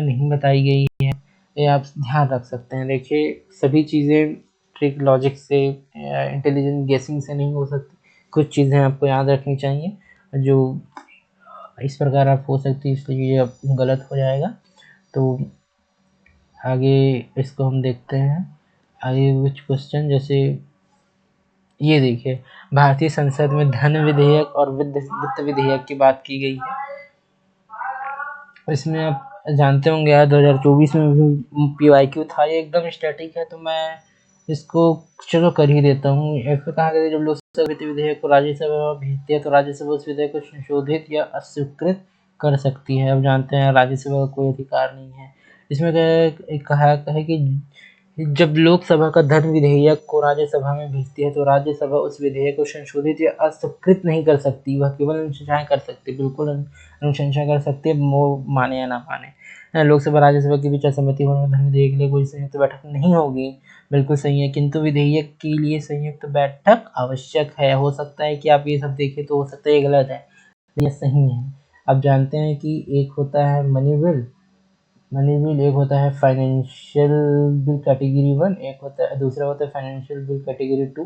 नहीं बताई गई है, ये आप ध्यान रख सकते हैं। देखिए सभी चीज़ें ट्रिक लॉजिक से, इंटेलिजेंट गेसिंग से नहीं हो सकती, कुछ चीज़ें आपको याद रखनी चाहिए जो इस प्रकार आप हो सकती है, इसलिए ये अब गलत हो जाएगा। तो आगे इसको हम देखते हैं, आगे कुछ क्वेश्चन, जैसे ये देखिए भारतीय संसद में धन विधेयक और वित्त विधेयक की बात की गई है। इसमें आप जानते होंगे यार 2024 में भी PYQ था, ये एकदम स्टैटिक है, तो मैं इसको चलो कर ही देता हूँ। ऐसा कहा गया जब लोकसभा विधेयक को राज्यसभा में भेजती है तो राज्यसभा उस विधेयक को संशोधित या अस्वीकृत कर सकती है। अब जानते हैं राज्यसभा का कोई अधिकार नहीं है। इसमें कहा है कि जब लोकसभा का धन विधेयक को राज्यसभा में भेजती है तो राज्यसभा उस विधेयक को संशोधित या अस्वीकृत नहीं कर सकती, वह केवल अनुशंसाएं कर सकती है। बिल्कुल अनुशंसा कर सकती है, वो माने या ना माने। लोकसभा राज्यसभा के बीच असहमति होने पर धन विधेयक के लिए कोई संयुक्त बैठक नहीं होगी, बिल्कुल सही है। किंतु विधेयक के लिए संयुक्त बैठक आवश्यक है। हो सकता है कि आप ये सब देखें तो हो सकता है ये गलत है, ये सही है। अब जानते हैं कि एक होता है मनी बिल, एक होता है फाइनेंशियल बिल कैटेगरी 1, एक होता है दूसरा होता है फाइनेंशियल बिल कैटेगरी 2।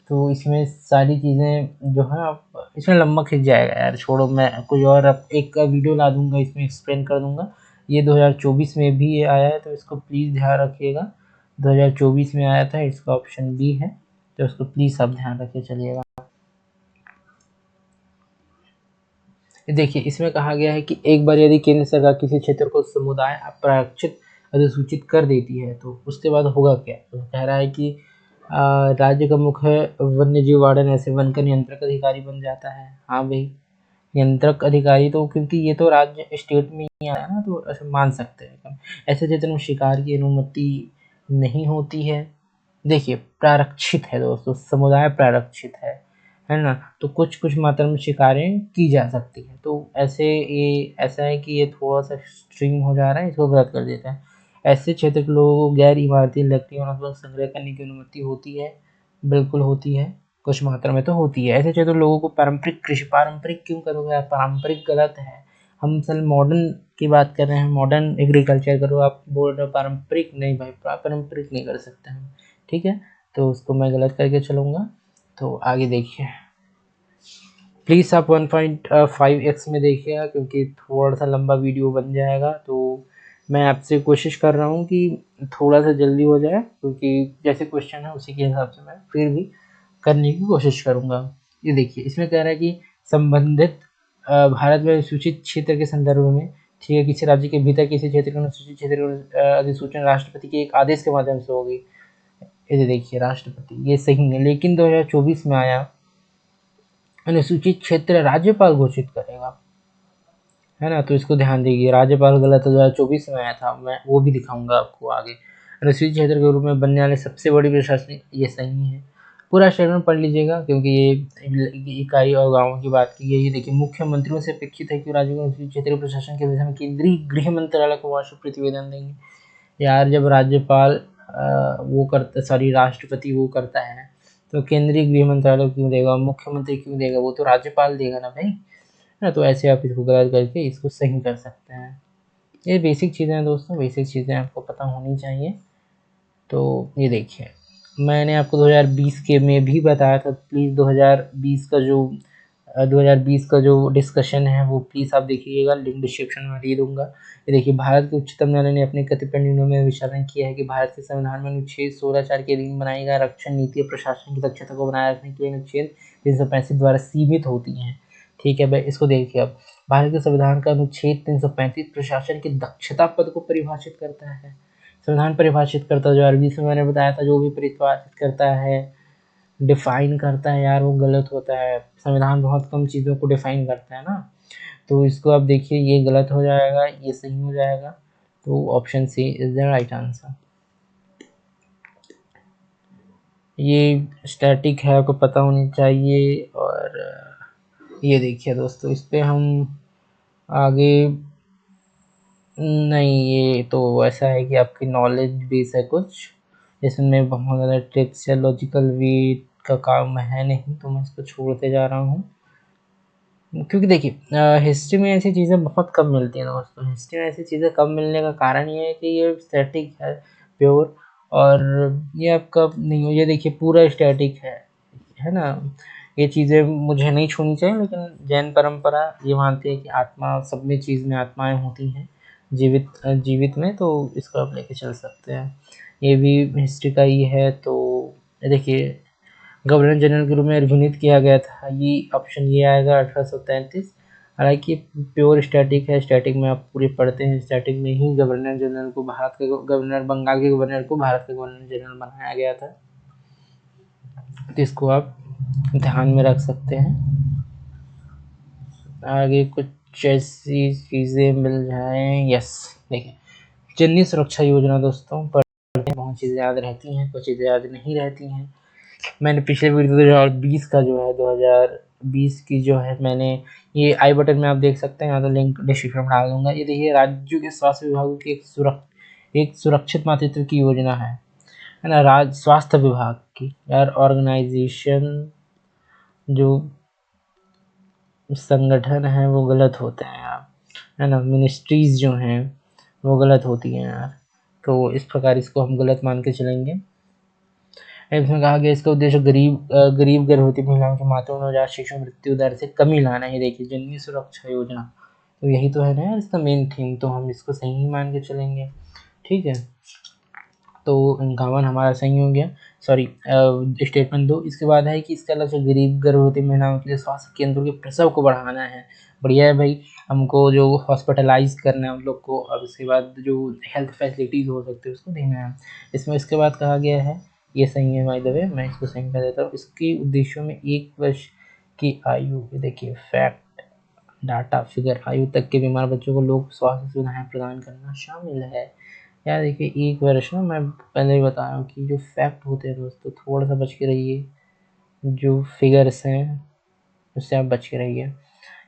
तो इसमें सारी चीज़ें जो है आप इसमें लंबा खिंच जाएगा यार, छोड़ो, मैं कोई और अब एक वीडियो ला दूंगा, इसमें एक्सप्लेन कर दूंगा। ये 2024 में भी ये आया है तो इसको प्लीज़ ध्यान रखिएगा। 2024 में आया था, इसका ऑप्शन बी है, तो उसको प्लीज़ आप ध्यान रखे चलिएगा। देखिए इसमें कहा गया है कि एक बार यदि केंद्र सरकार किसी क्षेत्र को समुदाय अपारक्षित अधिसूचित कर देती है तो उसके बाद होगा क्या। तो कह रहा है कि राज्य का मुख्य वन्य जीव वार्डन ऐसे वन का नियंत्रक अधिकारी बन जाता है। हाँ भाई, नियंत्रक अधिकारी, तो क्योंकि ये तो राज्य स्टेट में ही आया ना, तो ऐसे मान सकते हैं। ऐसे क्षेत्र में शिकार की अनुमति नहीं होती है। देखिए प्रारक्षित है दोस्तों, समुदाय प्रारक्षित है ना, तो कुछ कुछ मात्रा में शिकारें की जा सकती हैं। तो ऐसे ये ऐसा है कि ये थोड़ा सा एक्सट्रीम हो जा रहा है, इसको गलत कर देता है। ऐसे क्षेत्र के लोगों को गैर इमारती लकड़ी और वनस्पति संग्रह करने की अनुमति होती है, बिल्कुल होती है, कुछ मात्रा में तो होती है। ऐसे क्षेत्र लोगों को पारंपरिक कृषि, पारंपरिक क्यों करोगे, पारंपरिक गलत है। हम सल मॉडर्न की बात कर रहे हैं, मॉडर्न एग्रीकल्चर करो, आप बोल रहे हो पारंपरिक नहीं भाई, पारंपरिक नहीं कर सकते हम, ठीक है। तो उसको मैं गलत करके चलूँगा। तो आगे देखिए, प्लीज़ आप 1.5x में देखिएगा क्योंकि थोड़ा सा लंबा वीडियो बन जाएगा। तो मैं आपसे कोशिश कर रहा हूँ कि थोड़ा सा जल्दी हो जाए, क्योंकि जैसे क्वेश्चन है उसी के हिसाब से मैं फिर भी करने की कोशिश करूँगा। ये देखिए इसमें कह रहा है कि संबंधित भारत में सूचित क्षेत्र के संदर्भ में, ठीक है, किसी राज्य के भीतर किसी क्षेत्र के अनुसूचित क्षेत्र की अधिसूचना राष्ट्रपति के एक आदेश के माध्यम से होगी। ये देखिए राष्ट्रपति, ये सही है, लेकिन 2024 में आया अनुसूचित क्षेत्र राज्यपाल घोषित करेगा, है ना। तो इसको ध्यान दीजिए, राज्यपाल गलत 2024 में आया था, मैं वो भी दिखाऊंगा आपको आगे। अनुसूचित क्षेत्र के रूप में बनने वाले सबसे बड़ी प्रशासनिक, ये सही है। पूरा स्टेटमेंट पढ़ लीजिएगा क्योंकि ये इकाई और गाँवों की बात की है। ये देखिए मुख्यमंत्रियों से अपेक्षित है कि राज्य को अनुसूचित क्षेत्र प्रशासन के विषय में केंद्रीय गृह मंत्रालय को वार्षिक प्रतिवेदन देंगे। यार जब राज्यपाल वो करता, सॉरी राष्ट्रपति वो करता है तो केंद्रीय गृह मंत्रालय क्यों देगा, मुख्यमंत्री क्यों देगा, वो तो राज्यपाल देगा ना भाई, है ना। तो ऐसे आप इसको गलत करके इसको सही कर सकते हैं। ये बेसिक चीज़ें हैं दोस्तों, बेसिक चीज़ें आपको पता होनी चाहिए। तो ये देखिए मैंने आपको 2020 के में भी बताया था, प्लीज़ 2020 का जो डिस्कशन है वो प्लीज़ आप देखिएगा, लिंक डिस्क्रिप्शन में दे दूंगा। ये देखिए भारत के उच्चतम न्यायालय ने अपने कतिपय निर्णयों में विचारण किया है कि भारत के संविधान में अनुच्छेद 16(4) के अधीन बनाई गई रक्षण नीति और प्रशासन की दक्षता को बनाए रखने के लिए अनुच्छेद 335 द्वारा सीमित होती हैं, ठीक है भाई। इसको देखिए, अब भारत के संविधान का अनुच्छेद 335 प्रशासन की दक्षता पद को परिभाषित करता है, संविधान परिभाषित करता है। जो 2020 में मैंने बताया था, जो भी परिभाषित करता है, डिफाइन करता है यार, वो गलत होता है। संविधान बहुत कम चीज़ों को डिफाइन करता है ना, तो इसको आप देखिए ये गलत हो जाएगा, ये सही हो जाएगा। तो option C is the right answer. ये स्टैटिक है, आपको पता होनी चाहिए। और ये देखिए दोस्तों, इस पर हम आगे नहीं, ये तो ऐसा है कि आपकी नॉलेज बेस है कुछ, इसमें बहुत ज़्यादा ट्रिक्स या लॉजिकल वेट का काम है नहीं, तो मैं इसको छोड़ते जा रहा हूँ। क्योंकि देखिए हिस्ट्री में ऐसी चीज़ें बहुत कम मिलती हैं दोस्तों। हिस्ट्री में ऐसी चीज़ें कम मिलने का कारण ये है कि ये स्टैटिक है प्योर, और ये आपका नहीं हो, ये देखिए पूरा स्टैटिक है ना। ये चीज़ें मुझे नहीं छूनी चाहिए, लेकिन जैन परंपरा ये मानती है कि आत्मा, सब में चीज़ में आत्माएं होती हैं जीवित में, तो इसको आप लेके चल सकते हैं। ये भी हिस्ट्री का ही है। तो देखिए गवर्नर जनरल के रूप में अभिनीत किया गया था, ये ऑप्शन ये आएगा 1833। हालांकि प्योर स्टैटिक है, स्टैटिक में आप पूरे पढ़ते हैं, स्टैटिक में ही गवर्नर जनरल को भारत के गवर्नर, बंगाल के गवर्नर को भारत का गवर्नर जनरल बनाया गया था। तो इसको आप ध्यान में रख सकते हैं। आगे कुछ ऐसी चीज़ें मिल जाएं। यस, देखिए जननी सुरक्षा योजना दोस्तों, पढ़ते हैं बहुत चीज़ें याद रहती हैं, कुछ चीज़ें याद नहीं रहती हैं। मैंने पिछले वीडियो 2020 का जो है 2020 की जो है मैंने ये आई बटन में आप देख सकते हैं, यहाँ तो लिंक डिस्क्रिप्शन में डाल दूंगा। ये देखिए राज्यों के स्वास्थ्य विभागों की एक सुरक्षित मातृत्व की योजना है ना, राज्य स्वास्थ्य विभाग की। यार ऑर्गेनाइजेशन जो संगठन है वो गलत होते हैं यार, है ना, मिनिस्ट्रीज जो हैं वो गलत होती हैं यार, तो इस प्रकार इसको हम गलत मान के चलेंगे। इसमें कहा गया इसका उद्देश्य गरीब गर्भवती महिलाओं के मातृ नवजात शिशु मृत्यु दर से कमी लाना है। देखिए जननी सुरक्षा योजना, तो यही तो है ना यार इसका मेन थीम, तो हम इसको सही ही मान के चलेंगे। ठीक है, तो 51 हमारा सही हो गया, सॉरी स्टेटमेंट 2। इसके बाद है कि इसका लक्ष्य गरीब गर्भवती महिलाओं के लिए स्वास्थ्य केंद्रों के प्रसव को बढ़ाना है। बढ़िया है भाई, हमको जो हॉस्पिटलाइज करना है उन लोग को, और उसके बाद जो हेल्थ फैसिलिटीज़ हो सकती है उसको देना है। इसमें इसके बाद कहा गया है, ये सही है बाय द वे, मैं इसको सही कर देता हूँ। इसके उद्देश्यों में 1 वर्ष की आयु, देखिए फैक्ट डाटा फिगर, आयु तक के बीमार बच्चों को लोक स्वास्थ्य सुविधाएं प्रदान करना शामिल है। यार देखिए 1 वर्ष ना, मैं पहले ही बता रहा हूँ कि जो फैक्ट होते हैं दोस्तों थोड़ा सा बच के रहिए, जो फिगर्स हैं उससे आप बच के रहिए।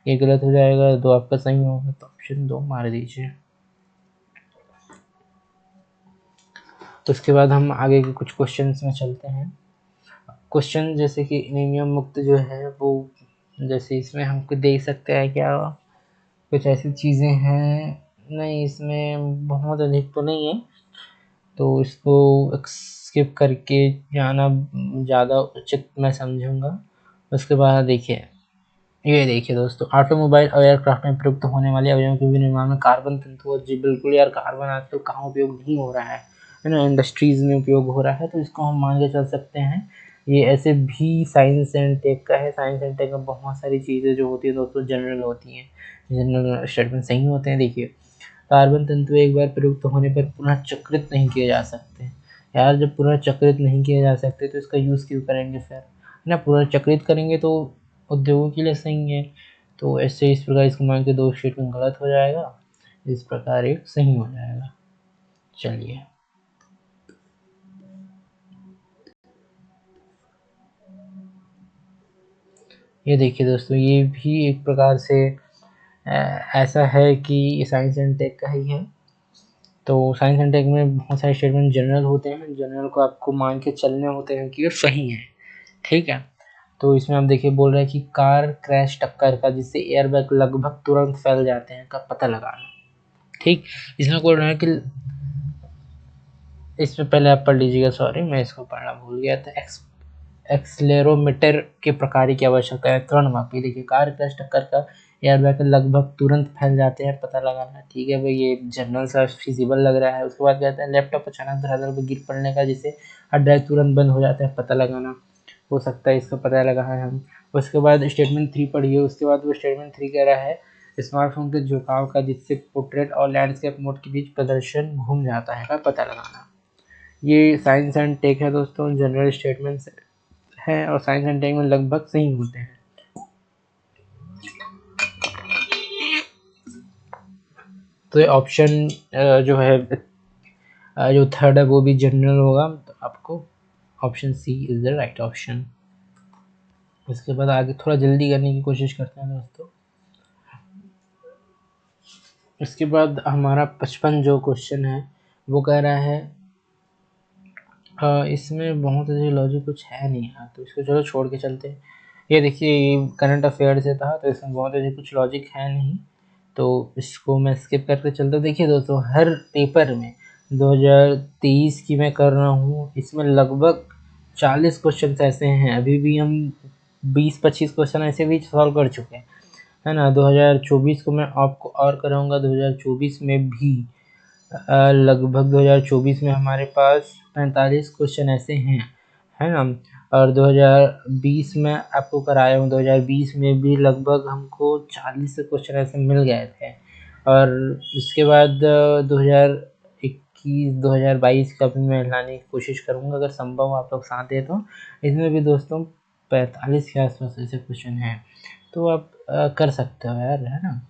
ये गलत हो जाएगा, 2 आपका सही होगा, तो ऑप्शन 2 मार दीजिए। तो इसके बाद हम आगे के कुछ क्वेश्चंस में चलते हैं। क्वेश्चन जैसे कि एनीमिया मुक्त जो है वो, जैसे इसमें हमको देख सकते हैं क्या कुछ ऐसी चीज़ें हैं, नहीं इसमें बहुत अधिक तो नहीं है, तो इसको स्किप करके जाना ज़्यादा उचित मैं समझूंगा। उसके बाद देखिए, ये देखिए दोस्तों, ऑटोमोबाइल और एयरक्राफ्ट में प्रयुक्त होने वाले अवयवों के निर्माण में कार्बन तंतु, जी बिल्कुल यार, कार्बन आजकल कहाँ उपयोग नहीं हो रहा है ना, इंडस्ट्रीज में उपयोग हो रहा है, तो इसको हम मान के चल सकते हैं। ये ऐसे भी साइंस एंड टेक का है, साइंस एंड टेक में बहुत सारी चीज़ें जो होती है दोस्तों जनरल होती हैं, जनरल स्टेटमेंट सही होते हैं। देखिए कार्बन तंतु एक बार प्रयुक्त होने पर पुनः चक्रित नहीं किए जा सकते। यार जब पुनः चक्रित नहीं किए जा सकते तो इसका यूज़ क्यों करेंगे फिर, है ना, पुनः चक्रित करेंगे तो उद्योगों के लिए सही है। तो ऐसे इस प्रकार इसको मान के 2 स्टेटमेंट गलत हो जाएगा, इस प्रकार एक सही हो जाएगा। चलिए ये देखिए दोस्तों, ये भी एक प्रकार से ऐसा है कि साइंस एंड टेक का ही है। तो साइंस एंड टेक में बहुत सारे स्टेटमेंट जनरल होते हैं, जनरल को आपको मान के चलने होते हैं कि ये सही है। ठीक है, तो इसमें आप देखिए बोल रहे हैं कि कार क्रैश टक्कर का जिससे एयरबैग लगभग तुरंत फैल जाते हैं का पता लगाना। ठीक, इसमें बोल रहा है कि इसमें पहले आप पढ़ लीजिएगा, सॉरी मैं इसको पढ़ना भूल गया था। एक्सलेरोमीटर के प्रकार की आवश्यकता है, त्वरणमापी। देखिए कार क्रैश टक्कर का एयरबैग लगभग तुरंत फैल जाते हैं पता लगाना। ठीक है भाई, ये जनरल सा फिजिबल लग रहा है। उसके बाद कहते हैं लैपटॉप अचानक धरातल पर गिर पड़ने का जिससे हार्ड ड्राइव तुरंत बंद हो जाता है पता लगाना, हो सकता है इसका पता लगा है हम। उसके बाद स्टेटमेंट 3 पढ़िए। उसके बाद वो स्टेटमेंट 3 कह रहा है स्मार्टफोन के झुकाव का जिससे पोर्ट्रेट और लैंडस्केप मोड के बीच प्रदर्शन घूम जाता है का पता लगाना। ये साइंस एंड टेक है दोस्तों, जनरल स्टेटमेंट्स है और साइंस एंड टेक में लगभग सही होते हैं। तो ये ऑप्शन जो है जो थर्ड है वो भी जनरल होगा, तो आपको option C is the right option. इसके बाद आगे थोड़ा जल्दी करने की कोशिश करते हैं दोस्तों। इसके बाद हमारा 55 जो क्वेश्चन है वो कह रहा है इसमें बहुत अच्छी लॉजिक कुछ है नहीं है, तो इसको चलो छोड़ के चलते हैं। ये देखिए ये करंट अफेयर से था, तो इसमें बहुत अच्छी कुछ लॉजिक है नहीं, तो इसको मैं स्किप करके चलता हूँ। देखिए दोस्तों, हर पेपर में 2023 की मैं कर रहा हूँ, इसमें लगभग 40 क्वेश्चन ऐसे हैं, अभी भी हम 20-25 क्वेश्चन ऐसे भी सॉल्व कर चुके हैं, है ना। 2024 को मैं आपको और कराऊंगा, 2024 में भी लगभग 2024 में हमारे पास 45 क्वेश्चन ऐसे हैं, है ना। और 2020 में आपको कराया हूँ, 2020 में भी लगभग हमको 40 से क्वेश्चन ऐसे मिल गए थे। और उसके बाद 2021 2022 का भी मैं लाने की कोशिश करूँगा, अगर संभव आप लोग साथ दें तो। इसमें भी दोस्तों 45 के आसपास ऐसे क्वेश्चन हैं, तो आप कर सकते हो यार, है ना।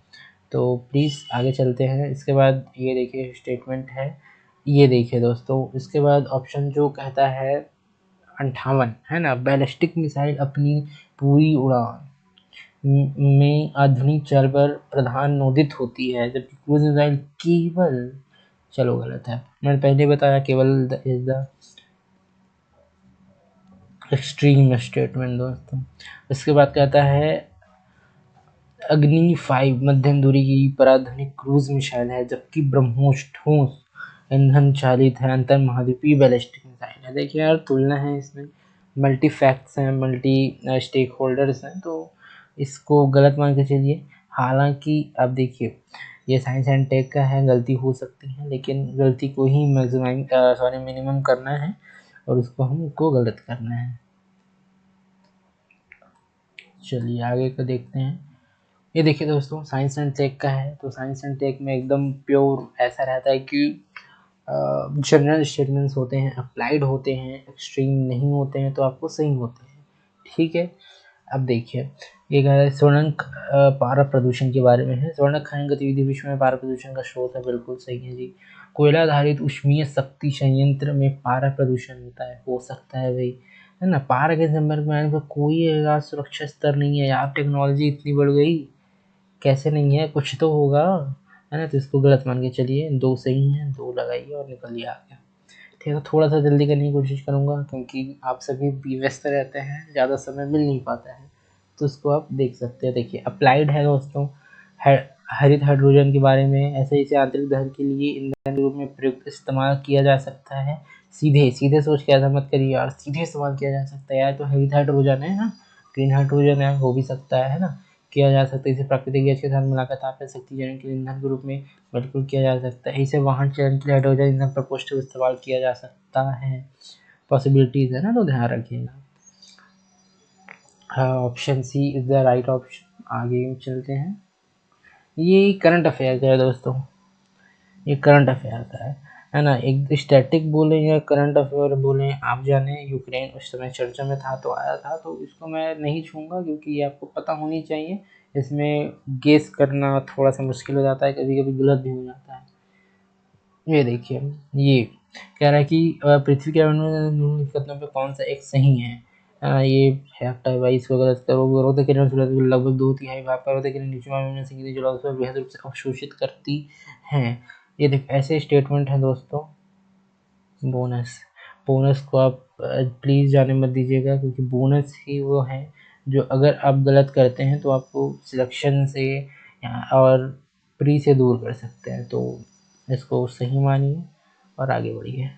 तो प्लीज़ आगे चलते हैं। इसके बाद ये देखिए स्टेटमेंट है, ये देखिए दोस्तों, इसके बाद ऑप्शन जो कहता है 58, है ना, बैलिस्टिक मिसाइल अपनी पूरी उड़ान में आधुनिक चाल पर प्रधान नोदित होती है, जबकि क्रूज मिसाइल केवल, चलो गलत है, मैंने पहले बताया केवल इज द एक्सट्रीम स्टेटमेंट दोस्तों। इसके बाद कहता है अग्नि 5 मध्यम दूरी की पराधनिक क्रूज मिसाइल है, जबकि ब्रह्मोस ठोस ईंधन चालित है अंतर महाद्वीपीय बैलिस्टिक मिसाइल है। देखिए यार तुलना है इसमें, मल्टी फैक्ट्स हैं, मल्टी स्टेक होल्डर्स हैं, तो इसको गलत मान के चलिए। हालांकि अब देखिए ये साइंस एंड टेक का है, गलती हो सकती है, लेकिन गलती को ही मिनिमम करना है और उसको हमको गलत करना है। चलिए आगे का देखते हैं। ये देखिए दोस्तों साइंस एंड टेक का है, तो साइंस एंड टेक में एकदम प्योर ऐसा रहता है कि जनरल स्टेटमेंट्स होते हैं, अप्लाइड होते हैं, एक्सट्रीम नहीं होते हैं, तो आपको सही होते हैं, ठीक है। अब देखिए ये कह रहा है स्वर्णक पारा प्रदूषण के बारे में है। स्वर्णक खनन गतिविधि विश्व में पारा प्रदूषण का स्रोत है, बिल्कुल सही है जी। कोयला आधारित ऊष्मीय शक्ति संयंत्र में पारा प्रदूषण होता है, हो सकता है भाई, है ना। पारा के संपर्क में आने पर कोई ऐसा सुरक्षा स्तर नहीं है यार, टेक्नोलॉजी इतनी बढ़ गई, कैसे नहीं है, कुछ तो होगा, है ना। तो इसको गलत मान के चलिए, 2 सही हैं, 2 लगाइए और निकलिए आगे, ठीक है। थोड़ा सा जल्दी करने की कोशिश करूँगा क्योंकि आप सभी भी व्यस्त रहते हैं, ज़्यादा समय मिल नहीं पाता है, तो उसको आप देख सकते हैं। देखिए अप्लाइड है दोस्तों, हरित हाइड्रोजन के बारे में, ऐसे इसे आंतरिक दहन के लिए ईंधन के रूप में प्रयुक्त इस्तेमाल किया जा सकता है। सीधे सीधे सोच के ऐसा मत करिए यार, सीधे इस्तेमाल किया जा सकता है यार, तो हरित हाइड्रोजन है ना, ग्रीन हाइड्रोजन है, हो भी सकता है ना, किया जा सकता है। इसे प्राकृतिक गैस के साथ मिलाकर ताप शक्ति जनन के लिए ईंधन के रूप में बिल्कुल किया जा सकता है। इसे वाहन चलन के लिए हाइड्रोजन ईंधन पर पौष्टिक इस्तेमाल किया जा सकता है, पॉसिबिलिटीज है ना, तो ध्यान रखिएगा। Option C is the right option. आगे चलते हैं। ये करंट अफेयर का है दोस्तों, ये करंट अफेयर का है ना। एक स्टैटिक बोले या करंट अफेयर बोले आप जाने, यूक्रेन उस समय चर्चा में था तो आया था, तो इसको मैं नहीं छूँगा क्योंकि ये आपको पता होनी चाहिए। इसमें गेस करना थोड़ा सा मुश्किल हो जाता है, कभी कभी गलत भी हो जाता है। ये देखिए ये कह रहा है कि पृथ्वी के कथनों पे कौन सा एक सही है। ये फैक्ट है भाई, इसको गलत करो। रोते किरण सूरज के लगभग 2/3 भाग पर रोते किरण नीचे में संगीत जलाओ से बेहद रूप से अवशोषित करती हैं। ये देख ऐसे स्टेटमेंट है दोस्तों। बोनस, बोनस को आप प्लीज़ जाने मत दीजिएगा क्योंकि बोनस ही वो है जो अगर आप गलत करते हैं तो आपको सिलेक्शन से और प्री से दूर कर सकते हैं, तो इसको सही मानिए और आगे बढ़िए।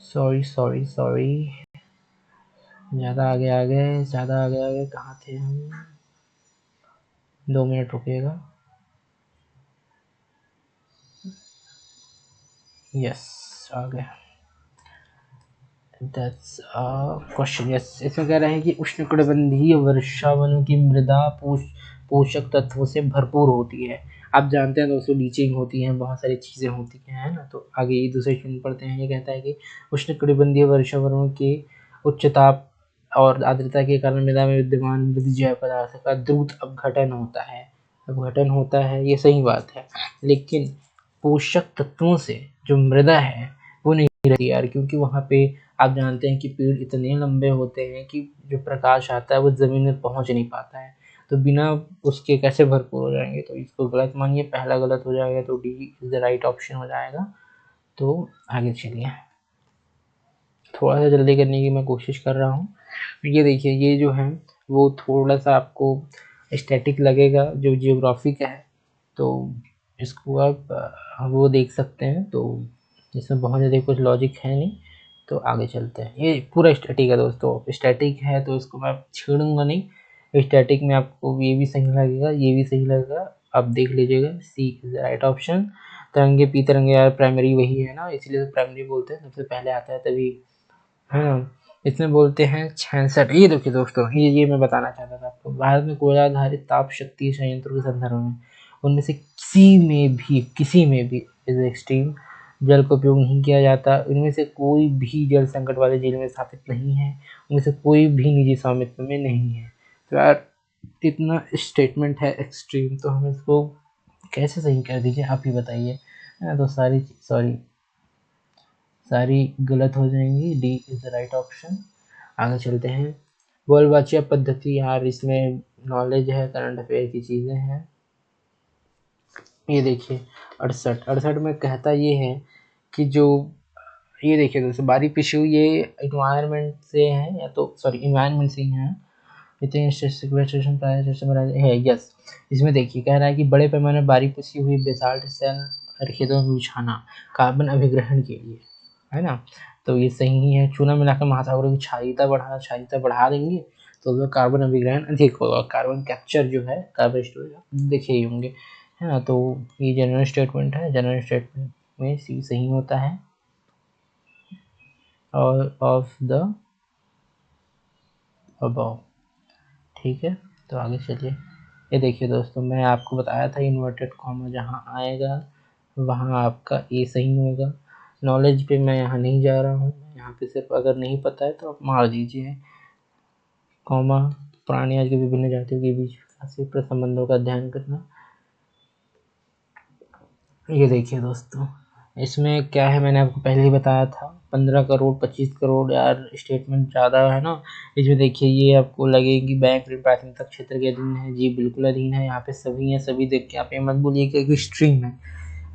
सॉरी सॉरी सॉरी, ज़्यादा आगे आ गए, ज़्यादा आगे आ गए, कहाँ थे हम, 2 मिनट रुकिएगा। यस आ गए, दैट्स क्वेश्चन। यस इसमें कह रहे हैं कि उष्णकटिबंधीय वर्षावनों की मृदा पोषक तत्वों से भरपूर होती है। आप जानते हैं दोस्तों लीचिंग होती है, बहुत सारी चीज़ें होती हैं, है ना। तो आगे ये दूसरे क्वेश्चन पढ़ते हैं। ये कहता है कि उष्णकटिबंधीय वर्षावनों के उच्च ताप और आर्द्रता के कारण मृदा में विद्यमान मृदजैव पदार्थ का द्रुत अपघटन होता है। अपघटन होता है, ये सही बात है, लेकिन पोषक तत्वों से जो मृदा है वो नहीं रहती यार, क्योंकि वहाँ पे आप जानते हैं कि पेड़ इतने लंबे होते हैं कि जो प्रकाश आता है वो ज़मीन में पहुँच नहीं पाता है, तो बिना उसके कैसे भरपूर हो जाएंगे। तो इसको गलत मानिए, पहला गलत हो जाएगा, तो D is the right option हो जाएगा। तो आगे चलिए, थोड़ा सा जल्दी करने की मैं कोशिश कर रहा हूँ। ये देखिए ये जो है वो थोड़ा सा आपको स्टैटिक लगेगा, जो जियोग्राफी का है, तो इसको आप वो देख सकते हैं, तो इसमें बहुत ज़्यादा कुछ लॉजिक है नहीं। तो आगे चलते हैं। ये पूरा स्टैटिक है दोस्तों, स्टैटिक है तो इसको मैं छेड़ूंगा नहीं। स्टैटिक में आपको ये भी सही लगेगा, ये भी सही लगेगा, आप देख लीजिएगा। सी इज द राइट ऑप्शन। तिरंगे पी तिरंगे यार, प्राइमरी वही है ना, इसलिए तो प्राइमरी बोलते हैं, सबसे पहले आता है तभी, है ना। इसमें बोलते हैं 66। ये देखिए दोस्तों, ये मैं बताना चाहता था आपको। भारत में कोयला आधारित ताप शक्ति संयंत्रों के संदर्भ में उनमें से किसी में भी इस एक्सट्रीम जल का उपयोग नहीं किया जाता। इनमें से कोई भी जल संकट वाले जिले में स्थापित नहीं है। उनमें से कोई भी निजी स्वामित्व में नहीं है। तो यार इतना स्टेटमेंट है एक्सट्रीम, तो हम इसको कैसे सही कर दीजिए, आप ही बताइए। तो सारी गलत हो जाएंगी। D is the right option. आगे चलते हैं। बोलबाचिया पद्धति, यार इसमें नॉलेज है, करंट अफेयर की चीज़ें हैं। ये देखिए 68 में कहता ये है कि जो ये देखिए दोस्तों, बारीक पिशु ये इन्वायरमेंट से है, या तो इन्वायरमेंट से ही है। है यस। इसमें देखिए कह रहा है कि बड़े पैमाने बारीक पिसी हुई बेसाल्ट सेल खेतों में बिछाना कार्बन अभिग्रहण के लिए, है ना। तो ये सही ही है। चूना मिलाकर महासागरों की क्षारीयता बढ़ा देंगे तो उसमें कार्बन अभिग्रहण अधिक होगा। कार्बन कैप्चर जो है, कार्बन स्टोरेज देखे ही होंगे, है ना। तो ये जनरल स्टेटमेंट है। जनरल स्टेटमेंट में सी सही होता है। और ऑफ द अबव, ठीक है। तो आगे चलिए। ये देखिए दोस्तों, मैं आपको बताया था इन्वर्टेड कॉमा जहाँ आएगा वहाँ आपका ए सही होगा। नॉलेज पे मैं यहाँ नहीं जा रहा हूँ, यहाँ पे सिर्फ अगर नहीं पता है तो आप मार दीजिए। कॉमा, प्राणी आज के विभिन्न जातियों के बीच विकास संबंधों का अध्ययन करना। ये देखिए दोस्तों, इसमें क्या है, मैंने आपको पहले ही बताया था 15 करोड़ 25 करोड़, यार स्टेटमेंट ज़्यादा है ना। इसमें देखिए ये आपको लगेगी बैंक ऋण प्राथमिकता क्षेत्र के अधीन है। जी बिल्कुल अधीन है। यहाँ पे सभी हैं, सभी देख के आप ये मत बोलिए कि स्ट्रीम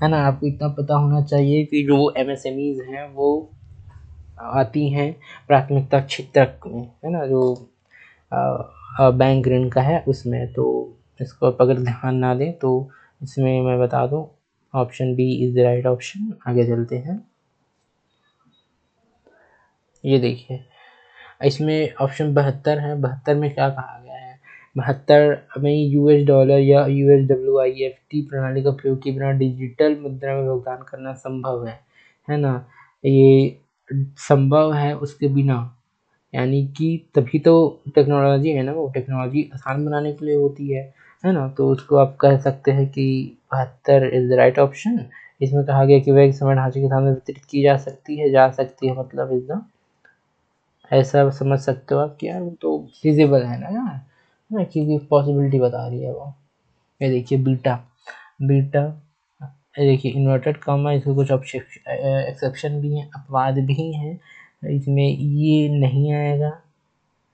है ना। आपको इतना पता होना चाहिए कि जो MSMEs हैं वो आती हैं प्राथमिकता क्षेत्र में, है ना, जो बैंक ऋण का है उसमें। तो इसको आप अगर ध्यान ना दें तो इसमें मैं बता दूं, option B is the right option. आगे चलते हैं। ये देखिए इसमें ऑप्शन 72 है। 72 में क्या कहा गया है, 72 में $, या USWIFT प्रणाली का उपयोग किए बिना डिजिटल मुद्रा में भुगतान करना संभव है ना। ये संभव है उसके बिना, यानी कि तभी तो टेक्नोलॉजी है ना, वो टेक्नोलॉजी आसान बनाने के लिए होती है ना। तो उसको आप कह सकते हैं कि 72 इज द राइट ऑप्शन। इसमें कहा गया कि वह एक समय ढांचे के सामने वितरित की जा सकती है, मतलब इज द, ऐसा समझ सकते हो आप कि यार वो तो फिजिबल है ना यार, है ना, क्योंकि पॉसिबिलिटी बता रही है वो। ये देखिए बीटा, ये देखिए इन्वर्टेड कॉमा, इसके कुछ एक्सेप्शन भी हैं, अपवाद भी हैं। इसमें ये नहीं आएगा,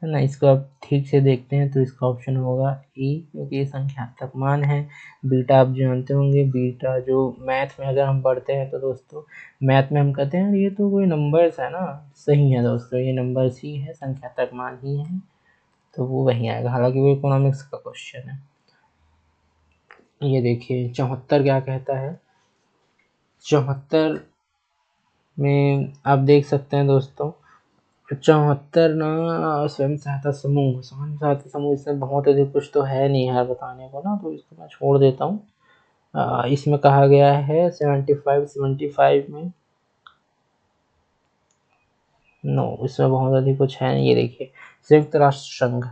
है ना। इसको आप ठीक से देखते हैं तो इसका ऑप्शन होगा ए, क्योंकि ये संख्यात्मक मान है। बीटा आप जानते होंगे, बीटा जो मैथ में अगर हम पढ़ते हैं तो दोस्तों, मैथ में हम कहते हैं ये तो कोई नंबर्स है ना। सही है दोस्तों, ये नंबर्स ही है, संख्यात्मक मान ही है, तो वो वही आएगा। हालांकि वो इकोनॉमिक्स का क्वेश्चन है। ये देखिए 74 क्या कहता है। 74 में आप देख सकते हैं दोस्तों, 74 ना स्वयं सहायता समूह, इसमें बहुत अधिक कुछ तो है नहीं यार बताने को ना, तो इसको मैं छोड़ देता हूँ। इसमें कहा गया है 75 में नो, इसमें बहुत अधिक कुछ है नहीं। ये देखिए संयुक्त राष्ट्र संघ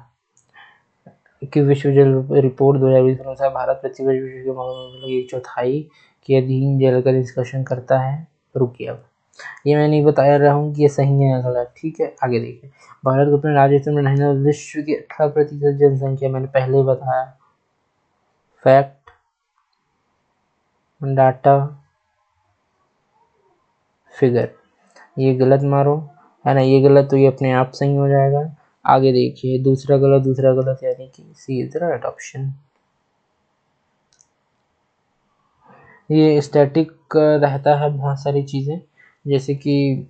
की विश्व जल रिपोर्ट 2020 के अनुसार भारत प्रति वर्ष विश्व के मतलब 1/4 के अधीन जल का निष्कर्षण करता है। रुकिए, अब ये मैं नहीं बता रहा हूँ कि ये सही है या गलत, ठीक है। आगे देखिए, भारत को अपने राज्य में रहने वाले विश्व की 18% जनसंख्या, मैंने पहले ही बताया, फैक्ट, डाटा, फिगर। ये गलत मारो, है ना, ये गलत, तो ये अपने आप सही हो जाएगा। आगे देखिए दूसरा गलत, यानी कि सी इज द राइट ऑप्शन। ये स्टैटिक रहता है बहुत सारी चीज़ें, जैसे कि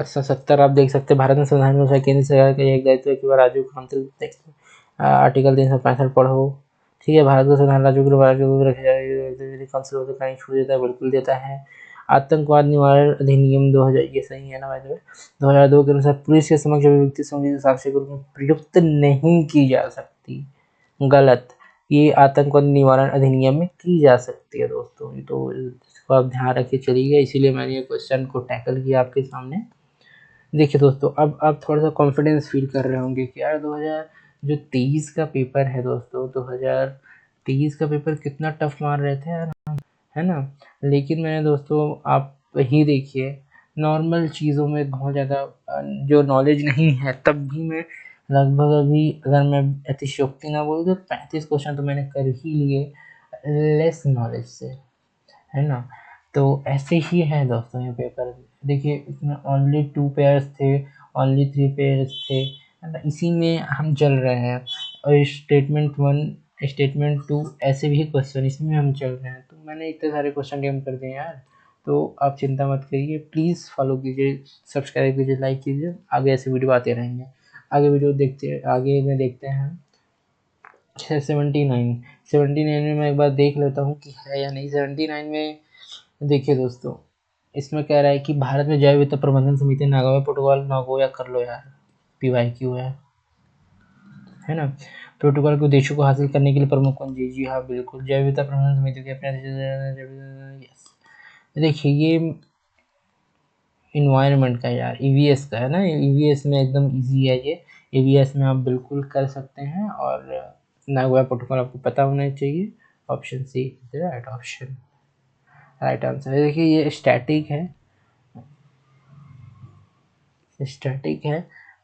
70 आप देख सकते हैं, भारत में संविधान के अनुसार केंद्र सरकार का एक दायित्व है कि वह राज्यों को आंतरिक आर्टिकल 365 पढ़ो, ठीक है। भारत का संविधान राज्यों को रखे जाए काउंसिल छूट देता है, बिल्कुल देता है। आतंकवाद निवारण अधिनियम 2000, ये सही है ना भाई, 2002 के अनुसार पुलिस के समक्ष अभिव्यक्ति संबंधी साक्ष्य के रूप में प्रयुक्त नहीं की जा सकती, गलत। ये आतंकवाद निवारण अधिनियम में की जा सकती है दोस्तों, तो इसको आप ध्यान रखिए चलिएगा, इसीलिए मैंने ये क्वेश्चन को टैकल किया आपके सामने। देखिए दोस्तों, अब आप थोड़ा सा कॉन्फिडेंस फील कर रहे होंगे कि यार 2023 का पेपर है दोस्तों, 2023 का पेपर कितना टफ मार रहे थे यार, है ना। लेकिन मैंने दोस्तों, आप ही देखिए, नॉर्मल चीज़ों में बहुत ज़्यादा जो नॉलेज नहीं है, तब भी मैं लगभग, अभी अगर मैं अतिशयोक्ति ना बोलूँ तो 35 क्वेश्चन तो मैंने कर ही लिए लेस नॉलेज से, है ना। तो ऐसे ही है दोस्तों ये पेपर। देखिए, इसमें ओनली 2 पेयर्स थे, ओनली 3 पेयर्स थे, है ना। इसी में हम चल रहे हैं, और स्टेटमेंट 1, स्टेटमेंट 2 ऐसे भी क्वेश्चन इसमें हम चल रहे हैं। तो मैंने इतने सारे क्वेश्चन गेम कर दिए यार। तो आप चिंता मत करिए, प्लीज़ फॉलो कीजिए, सब्सक्राइब कीजिए, लाइक कीजिए, आगे ऐसे वीडियो आते रहेंगे। आगे वीडियो आगे में देखते हैं। 79 में मैं एक बार देख लेता हूँ कि है या नहीं। 79 में देखिए दोस्तों, इसमें कह रहा है कि भारत में जैव विविधता प्रबंधन समिति नागोया प्रोटोकॉल नागोया कर लो यार, PYQ है ना। प्रोटोकॉल के उद्देश्यों को हासिल करने के लिए प्रमुख कौन? जी हाँ बिल्कुल, जैव विविधता प्रबंधन समिति के अपने। यस, देखिए ये इन्वायरमेंट का यार, EVS का है ना। EVS में एकदम इजी है ये, EVS में आप बिल्कुल कर सकते हैं। और नागोया प्रोटोकॉल आपको पता होना चाहिए। Option C is the right option, right answer है। देखिए ये स्टैटिक है,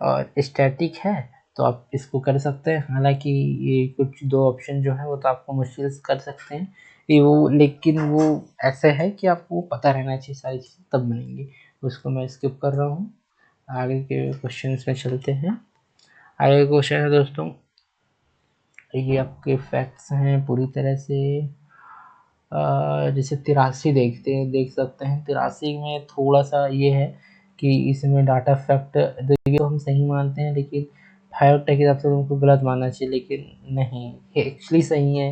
और स्टैटिक है तो आप इसको कर सकते हैं। हालांकि ये कुछ 2 ऑप्शन जो है वो तो आपको मुश्किल से कर सकते हैं ये वो, लेकिन वो ऐसे है कि आपको पता रहना चाहिए सारी चीज़ें, तब बनेंगी। उसको मैं स्किप कर रहा हूँ, आगे के क्वेश्चन में चलते हैं। आगे क्वेश्चन है दोस्तों, ये आपके फैक्ट्स हैं पूरी तरह से। जैसे 83 देख सकते हैं। 83 में थोड़ा सा ये है कि इसमें डाटा फैक्ट देखिए तो हम सही मानते हैं, लेकिन फैक्ट के हिसाब से उनको गलत मानना चाहिए, लेकिन नहीं, ये एक्चुअली सही है।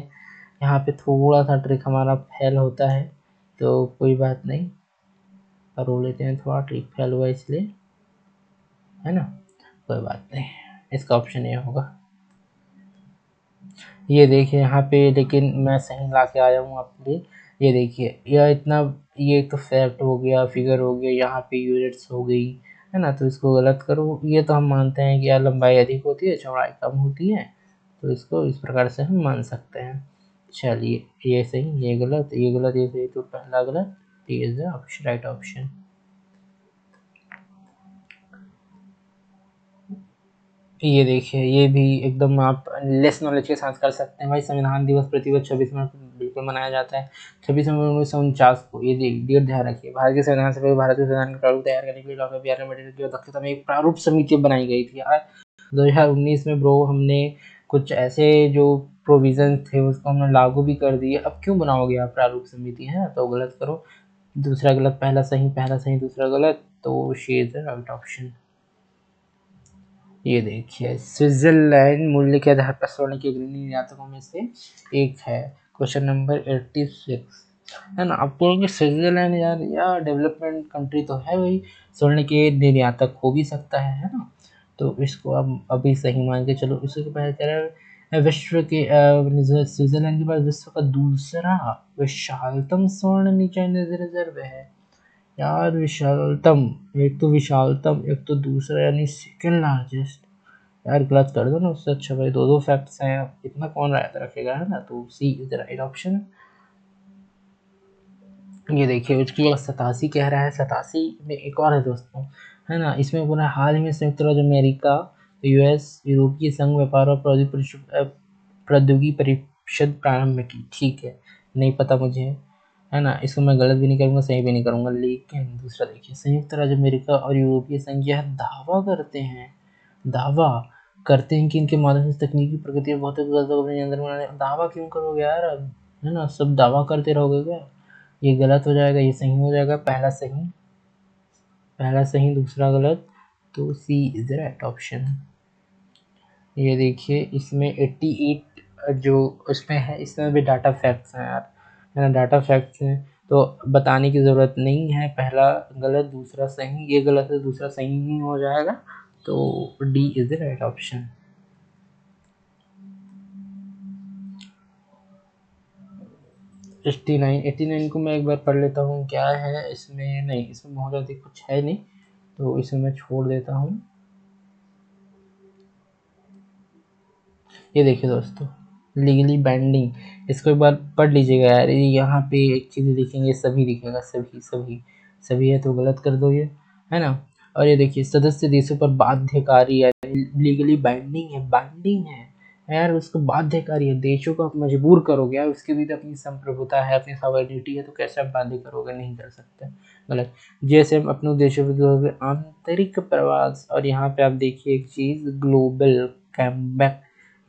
यहाँ पे थोड़ा सा ट्रिक हमारा फेल होता है, तो कोई बात नहीं, रो लेते हैं, थोड़ा ट्रिक फेल हुआ इसलिए, है ना। कोई बात नहीं, इसका ऑप्शन ये होगा। ये देखिए यहाँ पे, लेकिन मैं सही ला के आया हूँ आपके लिए। ये देखिए, यह इतना, ये तो फैक्ट हो गया, फिगर हो गया, यहाँ पे यूनिट्स हो गई, है ना। तो इसको गलत करो। ये तो हम मानते हैं कि यार लंबाई अधिक होती है, चौड़ाई कम होती है, तो इसको इस प्रकार से हम मान सकते हैं। चलिए, ये सही, ये गलत, ये गलत, ये सही, तो पहला गलत, is the option, right option. ये देखिए, ये भी एकदम आप लेस नॉलेज के साथ कर सकते हैं भाई। संविधान दिवस प्रतिवर्ष 26 मार्च को बिल्कुल मनाया जाता है। 26 नवंबर 1949 को, ये डेट ध्यान रखिए, भारत के संविधान से पहले भारत के संविधान का प्रारूप तैयार करने के लिए डॉक्टर बी.आर. अम्बेडकर की अध्यक्षता में एक प्रारूप समिति बनाई गई थी यार। 2019 में ब्रो हमने कुछ ऐसे जो प्रोविजन थे उसको हमने लागू भी कर दिए। अब क्यों बनाओगे आप प्रारूप समिति, है ना। तो गलत करो, दूसरा गलत, पहला सही, पहला सही, दूसरा गलत, तो she is the right option. ये देखिए, स्विट्जरलैंड मूल्य के आधार पर स्वर्ण के अग्रणी निर्यातकों में से एक है। क्वेश्चन नंबर 86, है ना। आपको बोलोगे स्विट्जरलैंड यार, या डेवलपमेंट कंट्री तो है भाई, स्वर्ण के निर्यातक हो भी सकता है ना। तो इसको अब अभी सही मान के चलो। इससे पहले कह रहा है विश्व के स्विट्जरलैंड के पास विश्व का दूसरा विशालतम स्वर्ण निचय रिजर्व है यार। विशालतम, एक तो विशालतम, एक तो दूसरा, यानी सेकंड लार्जेस्ट। यार गलत कर दो ना, उससे अच्छा भाई 2 फैक्ट्स हैं, इतना कौन याद रखेगा, है ना। तो सी इज द राइट ऑप्शन। ये देखिए, उसकी जगह 87 कह रहा है। 87 में एक और है दोस्तों, है ना। इसमें पूरा हाल ही में संयुक्त राज्य अमेरिका, US, यूरोपीय संघ, व्यापार और प्रौद्योगिकी परिषद प्रारंभ की, ठीक है, नहीं पता मुझे, है ना। इसको मैं गलत भी नहीं करूँगा, सही भी नहीं करूँगा। लेकिन दूसरा देखिए, संयुक्त राज्य अमेरिका और यूरोपीय संघ यह दावा करते हैं कि इनके माध्यम से तकनीकी प्रगति और भौतिक गलतों को अपने नियंत्रण में लाने। दावा क्यों करोगे यार अब, है ना। सब दावा करते रहोगे क्या। ये गलत हो जाएगा, ये सही हो जाएगा। पहला सही, पहला सही, दूसरा गलत, तो सी इज द राइट ऑप्शन। ये देखिए, इसमें 88 जो उसमें है, इसमें भी डाटा फैक्ट्स हैं यार, है ना। डाटा फैक्ट्स हैं तो बताने की ज़रूरत नहीं है। पहला गलत, दूसरा सही, ये गलत है, दूसरा सही ही हो जाएगा। तो D is the right option. 89 को मैं एक बार पढ़ लेता हूँ क्या है इसमें। नहीं, इसमें बहुत ज़्यादा कुछ है नहीं, तो इसे मैं छोड़ देता हूँ। ये देखिए दोस्तों, लीगली बाइंडिंग, इसको एक बार पढ़ लीजिएगा यार। यहाँ पे एक चीज़ लिखेंगे, सभी दिखेगा, सभी सभी सभी है तो गलत कर दो ये, है ना। और ये देखिए, सदस्य देशों पर बाध्यकारी है, लीगली बाइंडिंग है, बाइंडिंग है यार, उसको बाध्यकारी है, देशों को आप मजबूर करोगे यार, उसके भी तो अपनी संप्रभुता है, अपनी सॉवरेनिटी है, तो कैसे आप बाध्य करोगे, नहीं कर सकते, गलत। जैसे हम अपने देशों पर आंतरिक प्रवास, और यहाँ पे आप देखिए एक चीज़, ग्लोबल